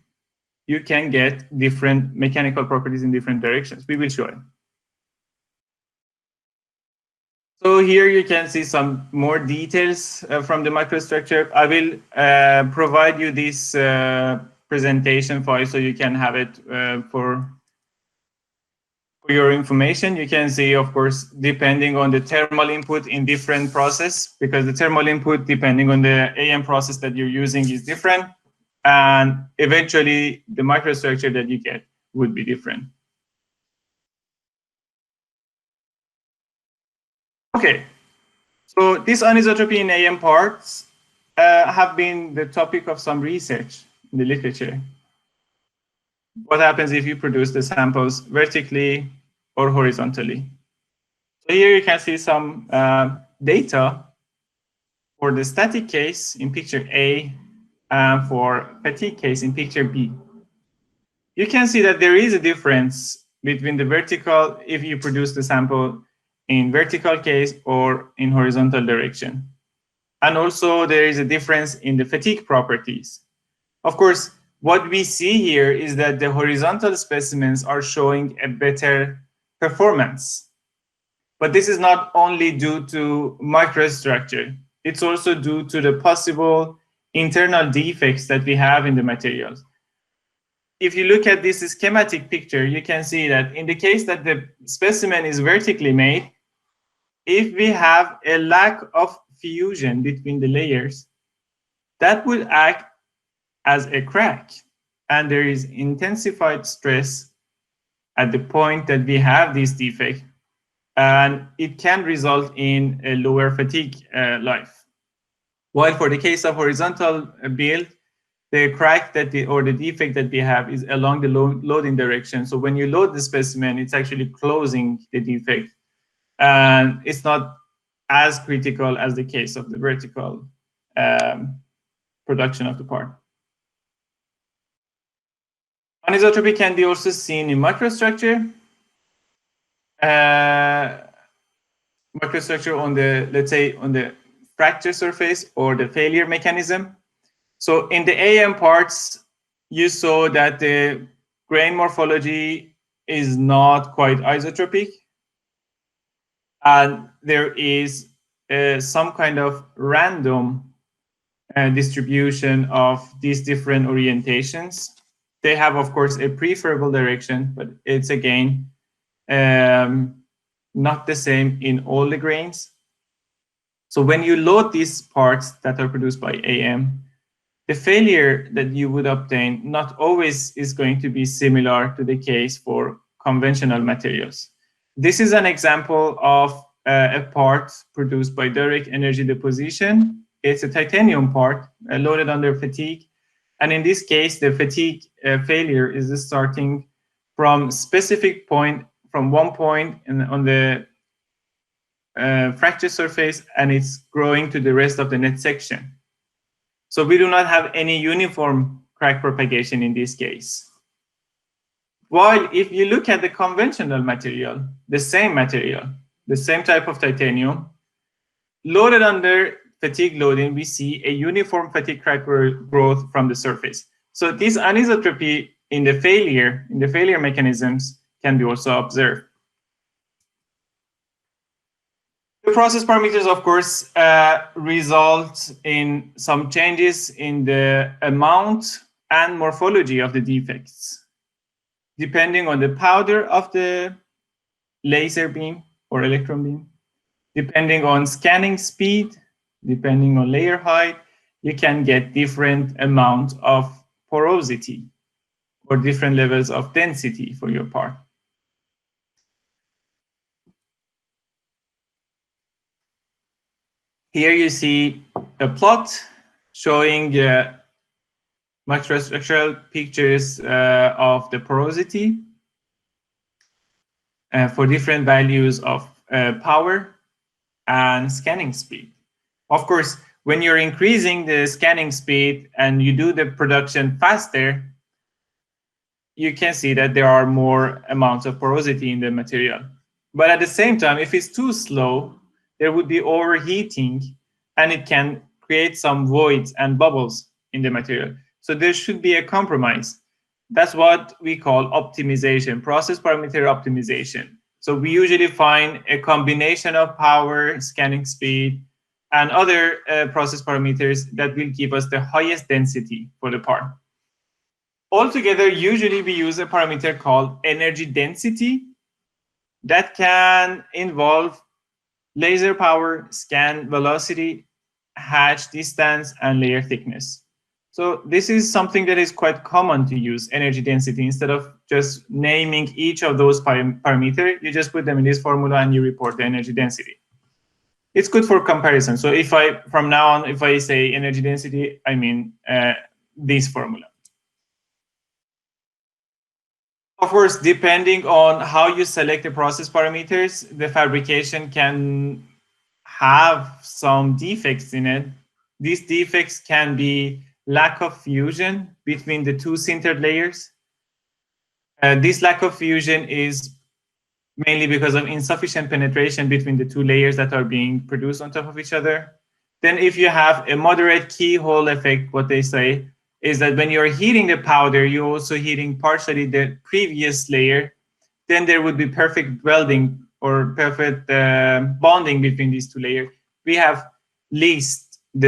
you can get different mechanical properties in different directions. We will show it. So here you can see some more details from the microstructure. I will provide you this presentation file so you can have it for For your information, you can see, of course, depending on the thermal input in different process, because the thermal input, depending on the AM process that you're using, is different. And eventually, the microstructure that you get would be different. Okay, so this anisotropy in AM parts have been the topic of some research in the literature. What happens if you produce the samples vertically or horizontally? So here you can see some data for the static case in picture A and for fatigue case in picture B. You can see that there is a difference between the vertical, if you produce the sample in vertical case or in horizontal direction. And also there is a difference in the fatigue properties. Of course, what we see here is that the horizontal specimens are showing a better performance. But this is not only due to microstructure, it's also due to the possible internal defects that we have in the materials. If you look at this schematic picture, you can see that in the case that the specimen is vertically made, if we have a lack of fusion between the layers, that would act as a crack, and there is intensified stress at the point that we have this defect, and it can result in a lower fatigue life. While for the case of horizontal build, the crack or the defect that we have is along the loading direction. So when you load the specimen, it's actually closing the defect, and it's not as critical as the case of the vertical production of the part. Anisotropy can be also seen in microstructure. Microstructure on the, let's say, on the fracture surface or the failure mechanism. So in the AM parts, you saw that the grain morphology is not quite isotropic, and there is some kind of random distribution of these different orientations. They have, of course, a preferable direction, but it's again not the same in all the grains. So when you load these parts that are produced by AM, the failure that you would obtain not always is going to be similar to the case for conventional materials. This is an example of a part produced by direct energy deposition. It's a titanium part loaded under fatigue. And in this case, the fatigue failure is starting from specific point, from one point on the fracture surface, and it's growing to the rest of the net section. So we do not have any uniform crack propagation in this case. While if you look at the conventional material, the same type of titanium, loaded under fatigue loading, we see a uniform fatigue crack growth from the surface. So this anisotropy in the failure mechanisms can be also observed. The process parameters, of course, result in some changes in the amount and morphology of the defects, depending on the powder of the laser beam or electron beam, depending on scanning speed, depending on layer height. You can get different amounts of porosity or different levels of density for your part. Here you see a plot showing microstructural pictures of the porosity for different values of power and scanning speed. Of course, when you're increasing the scanning speed and you do the production faster, you can see that there are more amounts of porosity in the material. But at the same time, if it's too slow, there would be overheating, and it can create some voids and bubbles in the material. So there should be a compromise. That's what we call optimization, process parameter optimization. So we usually find a combination of power, scanning speed, and other process parameters that will give us the highest density for the part. Altogether, usually we use a parameter called energy density that can involve laser power, scan velocity, hatch distance, and layer thickness. So this is something that is quite common to use, energy density. Instead of just naming each of those parameters, you just put them in this formula and you report the energy density. It's good for comparison. So if from now on, if I say energy density, I mean this formula. Of course, depending on how you select the process parameters, the fabrication can have some defects in it. These defects can be lack of fusion between the two sintered layers. This lack of fusion is mainly because of insufficient penetration between the two layers that are being produced on top of each other. Then if you have a moderate keyhole effect, what they say is that when you're heating the powder, you're also heating partially the previous layer. Then there would be perfect welding or perfect bonding between these two layers. We have the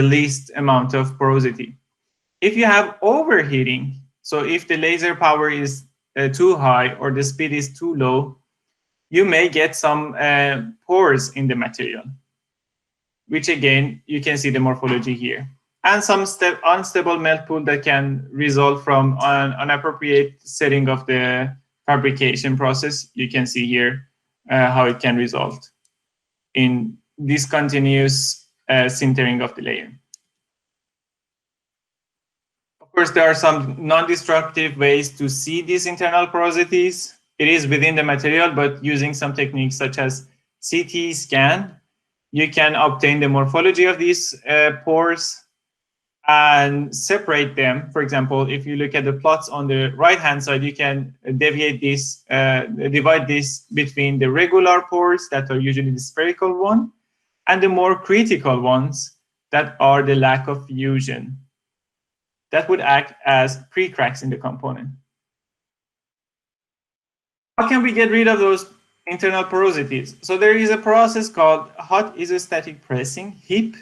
least amount of porosity. If you have overheating, so if the laser power is too high or the speed is too low, you may get some pores in the material, which again, you can see the morphology here. And some unstable melt pool that can result from an inappropriate setting of the fabrication process. You can see here how it can result in discontinuous sintering of the layer. Of course, there are some non-destructive ways to see these internal porosities. It is within the material, but using some techniques such as CT scan, you can obtain the morphology of these pores and separate them. For example, if you look at the plots on the right-hand side, you can deviate this, divide this between the regular pores that are usually the spherical one and the more critical ones that are the lack of fusion. That would act as pre-cracks in the component. How can we get rid of those internal porosities? So there is a process called hot isostatic pressing, HIP.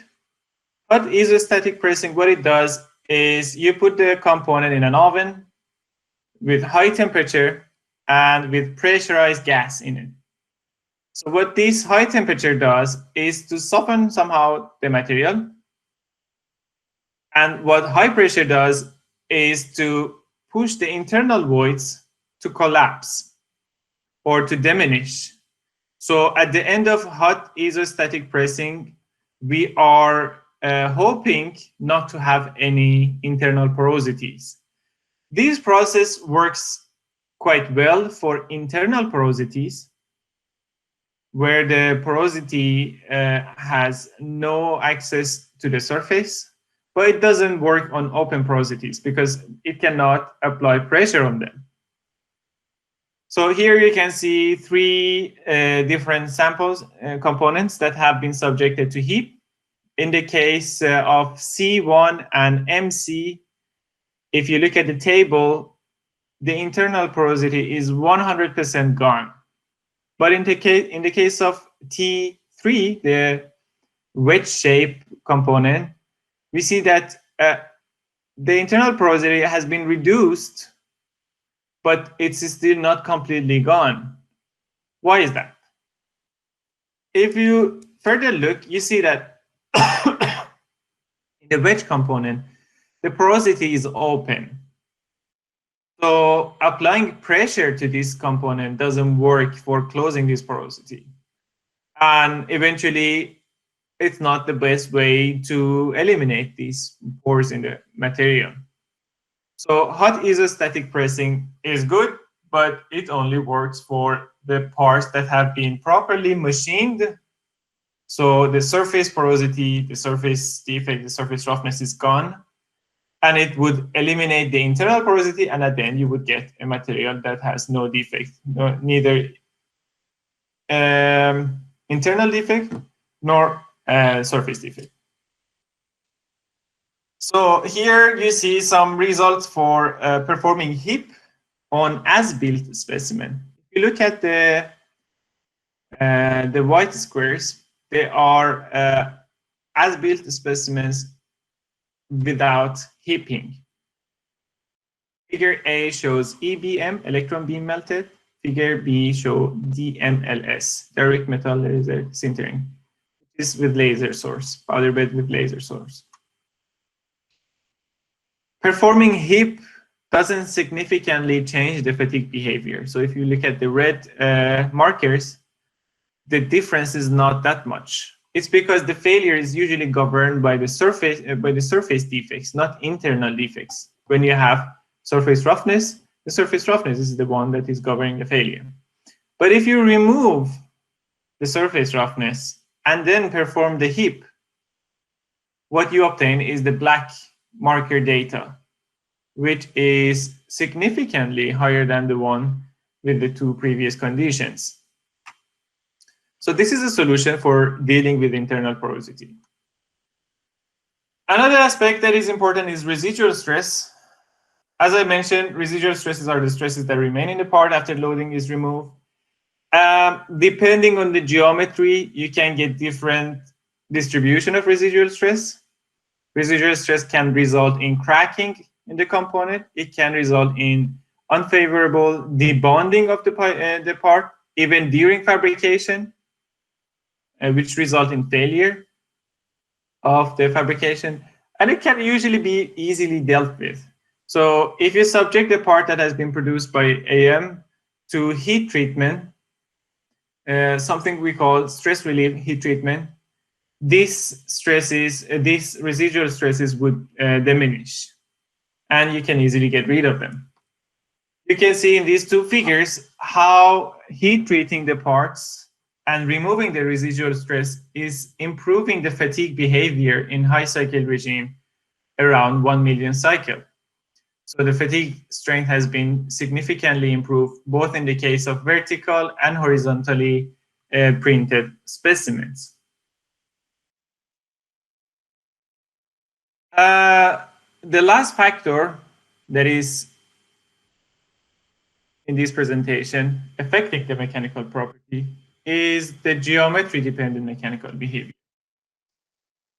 Hot isostatic pressing, what it does is you put the component in an oven with high temperature and with pressurized gas in it. So what this high temperature does is to soften somehow the material. And what high pressure does is to push the internal voids to collapse or to diminish. So at the end of hot isostatic pressing, we are hoping not to have any internal porosities. This process works quite well for internal porosities, where the porosity has no access to the surface, but it doesn't work on open porosities because it cannot apply pressure on them. So here you can see three different samples, components that have been subjected to heat. In the case of C1 and MC, if you look at the table, the internal porosity is 100% gone. But in the case of T3, the wedge shape component, we see that the internal porosity has been reduced, but it's still not completely gone. Why is that? If you further look, you see that in the wedge component, the porosity is open. So applying pressure to this component doesn't work for closing this porosity. And eventually, it's not the best way to eliminate these pores in the material. So hot isostatic pressing is good, but it only works for the parts that have been properly machined. So the surface porosity, the surface defect, the surface roughness is gone, and it would eliminate the internal porosity, and at the end you would get a material that has no defect, neither internal defect nor surface defect. So here you see some results for performing HIP on as-built specimen. If you look at the white squares, they are as-built specimens without hipping. Figure A shows EBM, electron beam melted. figure B show DMLS, direct metal laser sintering. This is with laser source, powder bed with laser source. Performing HIP doesn't significantly change the fatigue behavior. So if you look at the red markers, the difference is not that much. It's because the failure is usually governed by the surface defects, not internal defects. When you have surface roughness, the surface roughness is the one that is governing the failure. But if you remove the surface roughness and then perform the HIP, what you obtain is the black marker data, which is significantly higher than the one with the two previous conditions. So this is a solution for dealing with internal porosity. Another aspect that is important is residual stress. As I mentioned, residual stresses are the stresses that remain in the part after loading is removed. Depending on the geometry, you can get different distribution of residual stress. Residual stress can result in cracking in the component. It can result in unfavorable debonding of the part, even during fabrication, which result in failure of the fabrication. And it can usually be easily dealt with. So if you subject the part that has been produced by AM to heat treatment, something we call stress relief heat treatment, these residual stresses would diminish, and you can easily get rid of them. You can see in these two figures how heat treating the parts and removing the residual stress is improving the fatigue behavior in high cycle regime around 1 million cycle. So the fatigue strength has been significantly improved, both in the case of vertical and horizontally printed specimens. The last factor that is in this presentation affecting the mechanical property is the geometry-dependent mechanical behavior.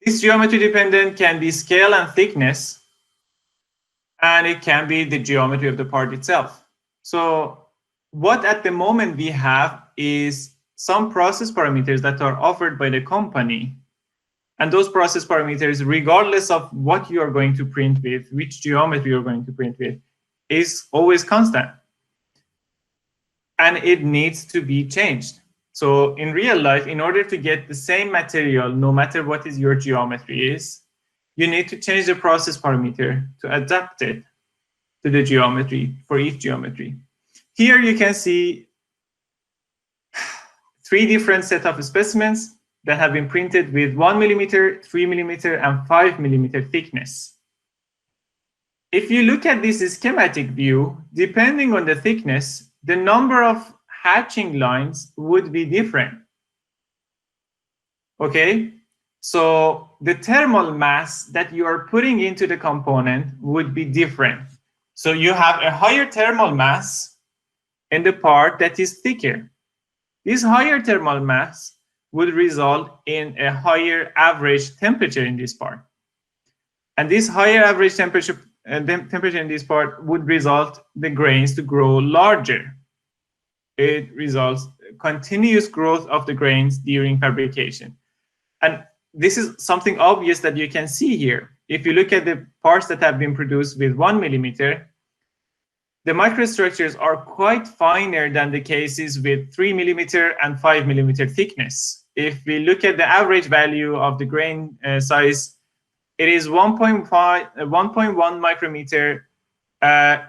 This geometry-dependent can be scale and thickness, and it can be the geometry of the part itself. So what at the moment we have is some process parameters that are offered by the company. And those process parameters, regardless of what you are going to print with, which geometry you're going to print with, is always constant. And it needs to be changed. So in real life, in order to get the same material, no matter what is your geometry is, you need to change the process parameter to adapt it to the geometry for each geometry. Here you can see 3 different set of specimens that have been printed with 1 millimeter, 3 millimeter, and 5 millimeter thickness. If you look at this schematic view, depending on the thickness, the number of hatching lines would be different. Okay, so the thermal mass that you are putting into the component would be different. So you have a higher thermal mass in the part that is thicker. This higher thermal mass would result in a higher average temperature in this part. And this higher average temperature in this part would result the grains to grow larger. It results continuous growth of the grains during fabrication. And this is something obvious that you can see here. If you look at the parts that have been produced with 1 millimeter, the microstructures are quite finer than the cases with 3 millimeter and 5 millimeter thickness. If we look at the average value of the grain size, it is 1.1 micrometer.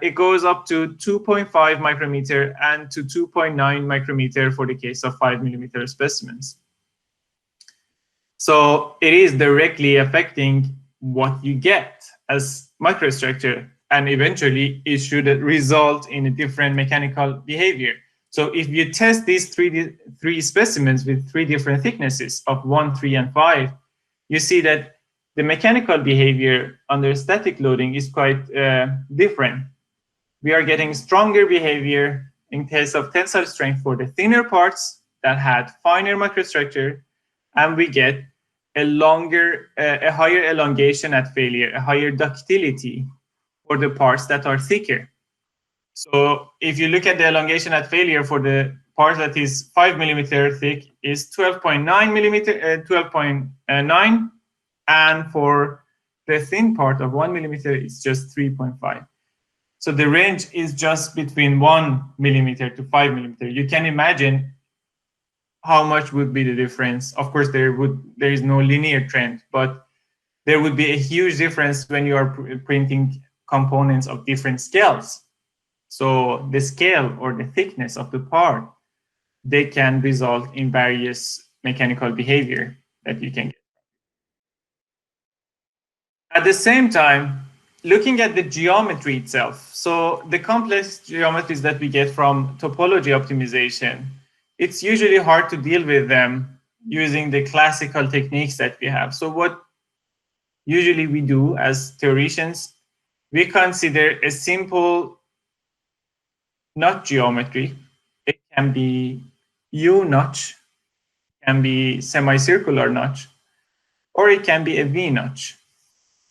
It goes up to 2.5 micrometer and to 2.9 micrometer for the case of 5 millimeter specimens. So it is directly affecting what you get as microstructure, and eventually it should result in a different mechanical behavior. So if you test these three specimens with 3 different thicknesses of 1, 3, and 5, you see that the mechanical behavior under static loading is quite different. We are getting stronger behavior in case of tensile strength for the thinner parts that had finer microstructure, and we get a higher elongation at failure, a higher ductility for the parts that are thicker. So if you look at the elongation at failure for the part that is 5 millimeter thick is 12.9 millimeter, 12.9, and for the thin part of 1 millimeter, it's just 3.5. So the range is just between 1 millimeter to 5 millimeter. You can imagine how much would be the difference. Of course, there is no linear trend, but there would be a huge difference when you are printing components of different scales. So the scale or the thickness of the part, they can result in various mechanical behavior that you can get. At the same time, looking at the geometry itself, so the complex geometries that we get from topology optimization, it's usually hard to deal with them using the classical techniques that we have. So what usually we do as theoreticians, we consider a simple notch geometry. It can be U notch, can be semicircular notch, or it can be a V notch.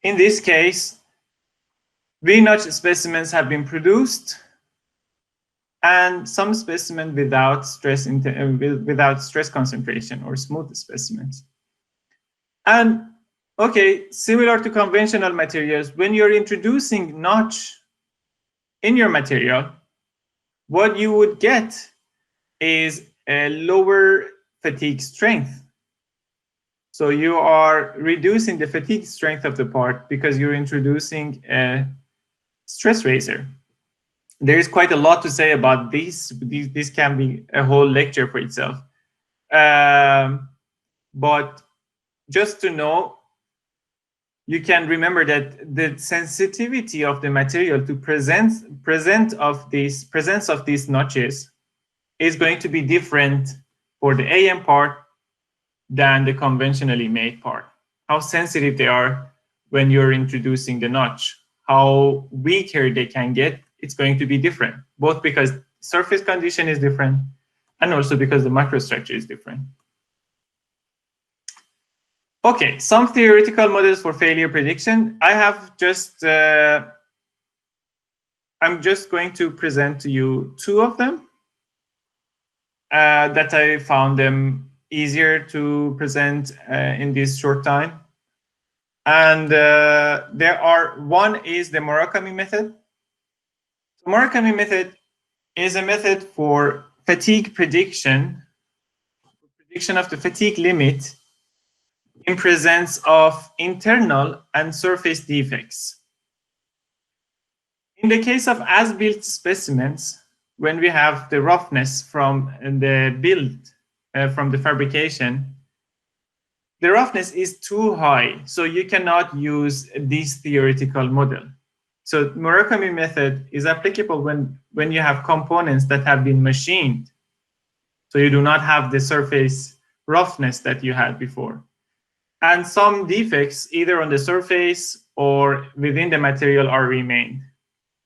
In this case, V notch specimens have been produced, and some specimen without stress concentration or smooth specimens. And okay, similar to conventional materials, when you're introducing notch in your material, what you would get is a lower fatigue strength. So you are reducing the fatigue strength of the part because you're introducing a stress razor. There is quite a lot to say about this. This can be a whole lecture for itself. But just to know, you can remember that the sensitivity of the material to presence of these notches is going to be different for the AM part than the conventionally made part. How sensitive they are when you're introducing the notch, how weaker they can get, it's going to be different, both because surface condition is different and also because the microstructure is different. Okay, some theoretical models for failure prediction. I have just, I'm just going to present to you two of them that I found them easier to present in this short time. And there are, one is the Murakami method. The Murakami method is a method for fatigue prediction of the fatigue limit in presence of internal and surface defects. In the case of as-built specimens, when we have the roughness from the build, from the fabrication, the roughness is too high, so you cannot use this theoretical model. So Murakami method is applicable when you have components that have been machined, so you do not have the surface roughness that you had before. And some defects, either on the surface or within the material, are remained.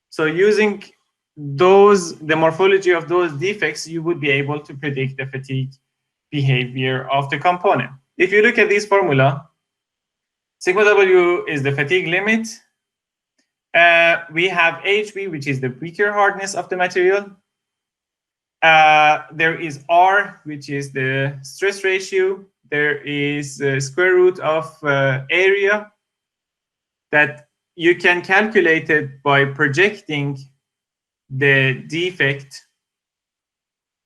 So using the morphology of those defects, you would be able to predict the fatigue behavior of the component. If you look at this formula, sigma W is the fatigue limit. We have HB, which is the weaker hardness of the material. There is R, which is the stress ratio. There is the square root of area that you can calculate it by projecting the defect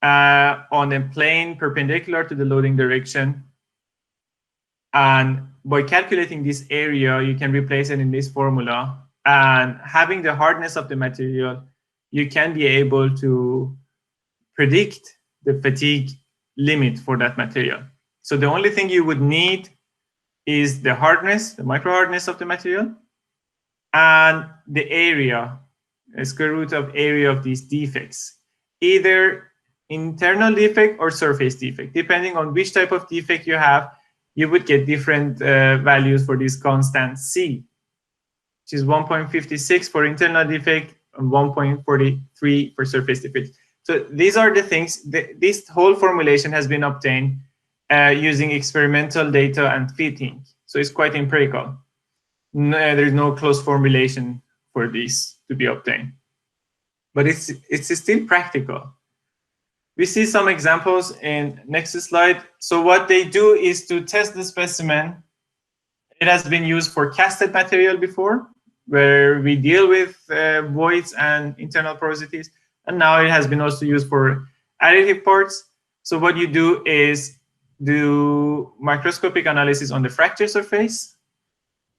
on a plane perpendicular to the loading direction. And by calculating this area, you can replace it in this formula. And having the hardness of the material, you can be able to predict the fatigue limit for that material. So the only thing you would need is the hardness, the micro hardness of the material, and the area, the square root of area of these defects, either internal defect or surface defect. Depending on which type of defect you have, you would get different values for this constant C, which is 1.56 for internal defect and 1.43 for surface defect. So these are the things, this whole formulation has been obtained using experimental data and fitting. So it's quite empirical. There is no close formulation for this to be obtained. but it's still practical. We see some examples in next slide. So what they do is to test the specimen. It has been used for casted material before, where we deal with voids and internal porosities, and now it has been also used for additive parts. So what you do is do microscopic analysis on the fracture surface,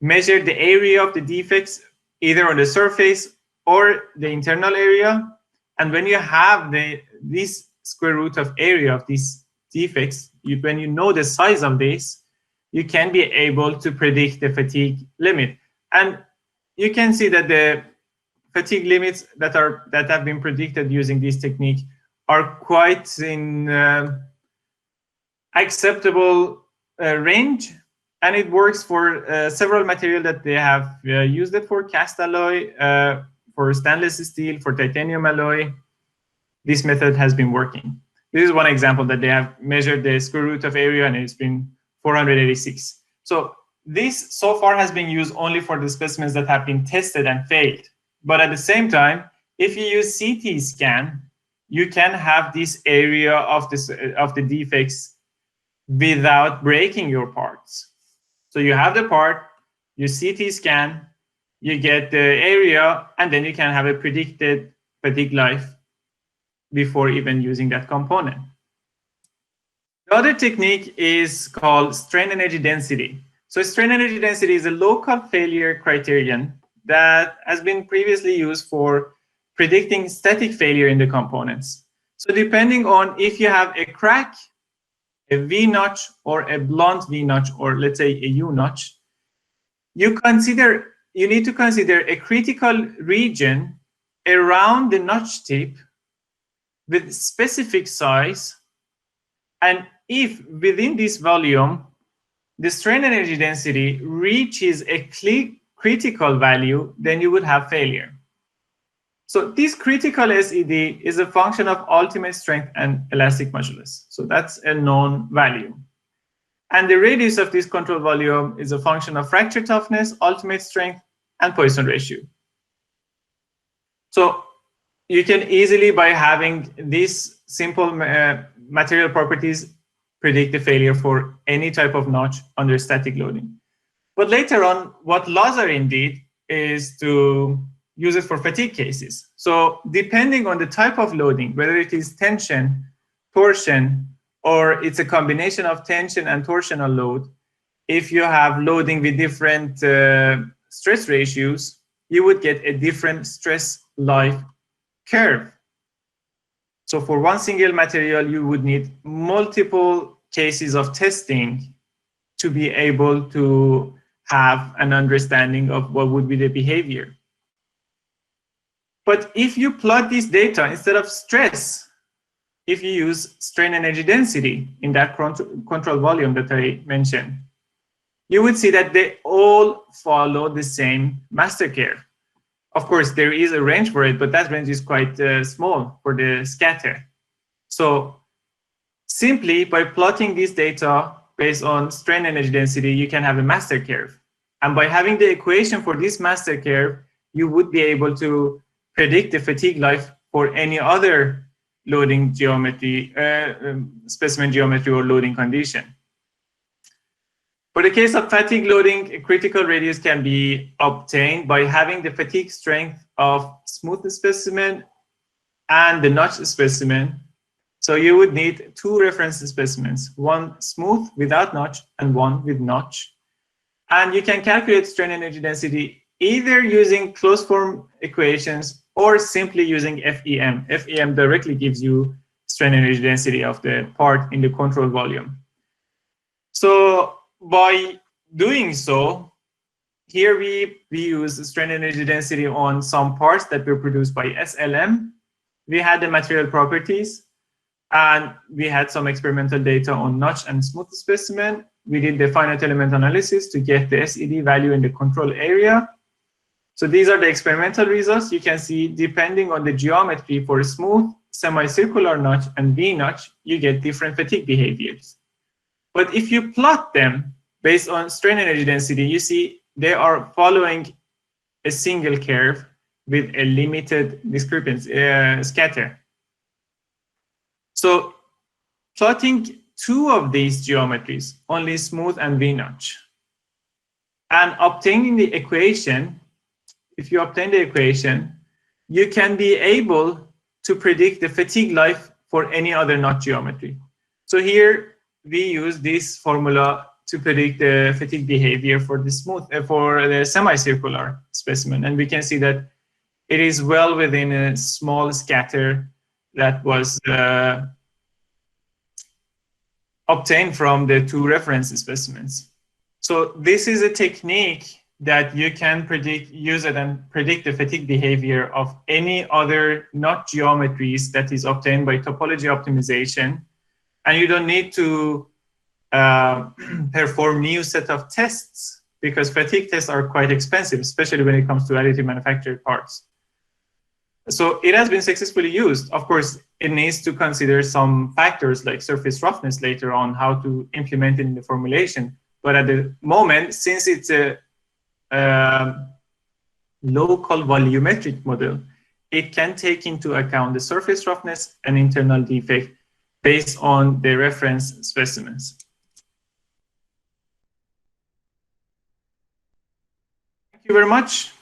measure the area of the defects either on the surface or the internal area, and when you have this square root of area of these defects, when you know the size of this, you can be able to predict the fatigue limit. And you can see that the fatigue limits that have been predicted using this technique are quite in acceptable range, and it works for several materials that they have used it for: cast alloy, for stainless steel, for titanium alloy. This method has been working. This is one example that they have measured the square root of area, and it's been 486. So this so far has been used only for the specimens that have been tested and failed. But at the same time, if you use CT scan, you can have this area of the defects without breaking your parts. So you have the part, you CT scan, you get the area, and then you can have a predicted fatigue life before even using that component. The other technique is called strain energy density. So strain energy density is a local failure criterion that has been previously used for predicting static failure in the components. So depending on if you have a crack, a V-notch, or a blunt V-notch, or let's say a U-notch, you need to consider a critical region around the notch tip with specific size, and if within this volume the strain energy density reaches a critical value, then you would have failure. So this critical SED is a function of ultimate strength and elastic modulus. So that's a known value. And the radius of this control volume is a function of fracture toughness, ultimate strength, and Poisson ratio. So you can easily, by having these simple material properties, predict the failure for any type of notch under static loading. But later on, what Razavi did is to use it for fatigue cases. So depending on the type of loading, whether it is tension, torsion, or it's a combination of tension and torsional load, if you have loading with different stress ratios, you would get a different stress life curve. So for one single material, you would need multiple cases of testing to be able to have an understanding of what would be the behavior. But if you plot this data instead of stress, if you use strain energy density in that control volume that I mentioned, you would see that they all follow the same master curve. Of course, there is a range for it, but that range is quite small for the scatter. So simply by plotting this data based on strain energy density, you can have a master curve. And by having the equation for this master curve, you would be able to predict the fatigue life for any other loading geometry, specimen geometry or loading condition. For the case of fatigue loading, a critical radius can be obtained by having the fatigue strength of smooth specimen and the notch specimen. So you would need two reference specimens, one smooth without notch and one with notch. And you can calculate strain energy density either using closed form equations or simply using FEM. FEM directly gives you strain energy density of the part in the control volume. So by doing so, here we use strain energy density on some parts that were produced by SLM. We had the material properties, and we had some experimental data on notch and smooth specimen. We did the finite element analysis to get the SED value in the control area. So these are the experimental results. You can see, depending on the geometry for smooth, semicircular notch, and V-notch, you get different fatigue behaviors. But if you plot them based on strain energy density, you see they are following a single curve with a limited discrepancy scatter. So plotting two of these geometries, only smooth and V-notch, and obtaining the equation, if you obtain the equation, you can be able to predict the fatigue life for any other notch geometry. So here we use this formula to predict the fatigue behavior for the smooth, for the semicircular specimen, and we can see that it is well within a small scatter that was obtained from the two reference specimens. So this is a technique that you can use it and predict the fatigue behavior of any other notch geometries that is obtained by topology optimization. And you don't need to perform new set of tests, because fatigue tests are quite expensive, especially when it comes to additive manufactured parts. So it has been successfully used. Of course, it needs to consider some factors like surface roughness later on, how to implement it in the formulation. But at the moment, since it's a local volumetric model, it can take into account the surface roughness and internal defect based on the reference specimens. Thank you very much.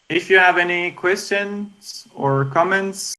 If you have any questions or comments,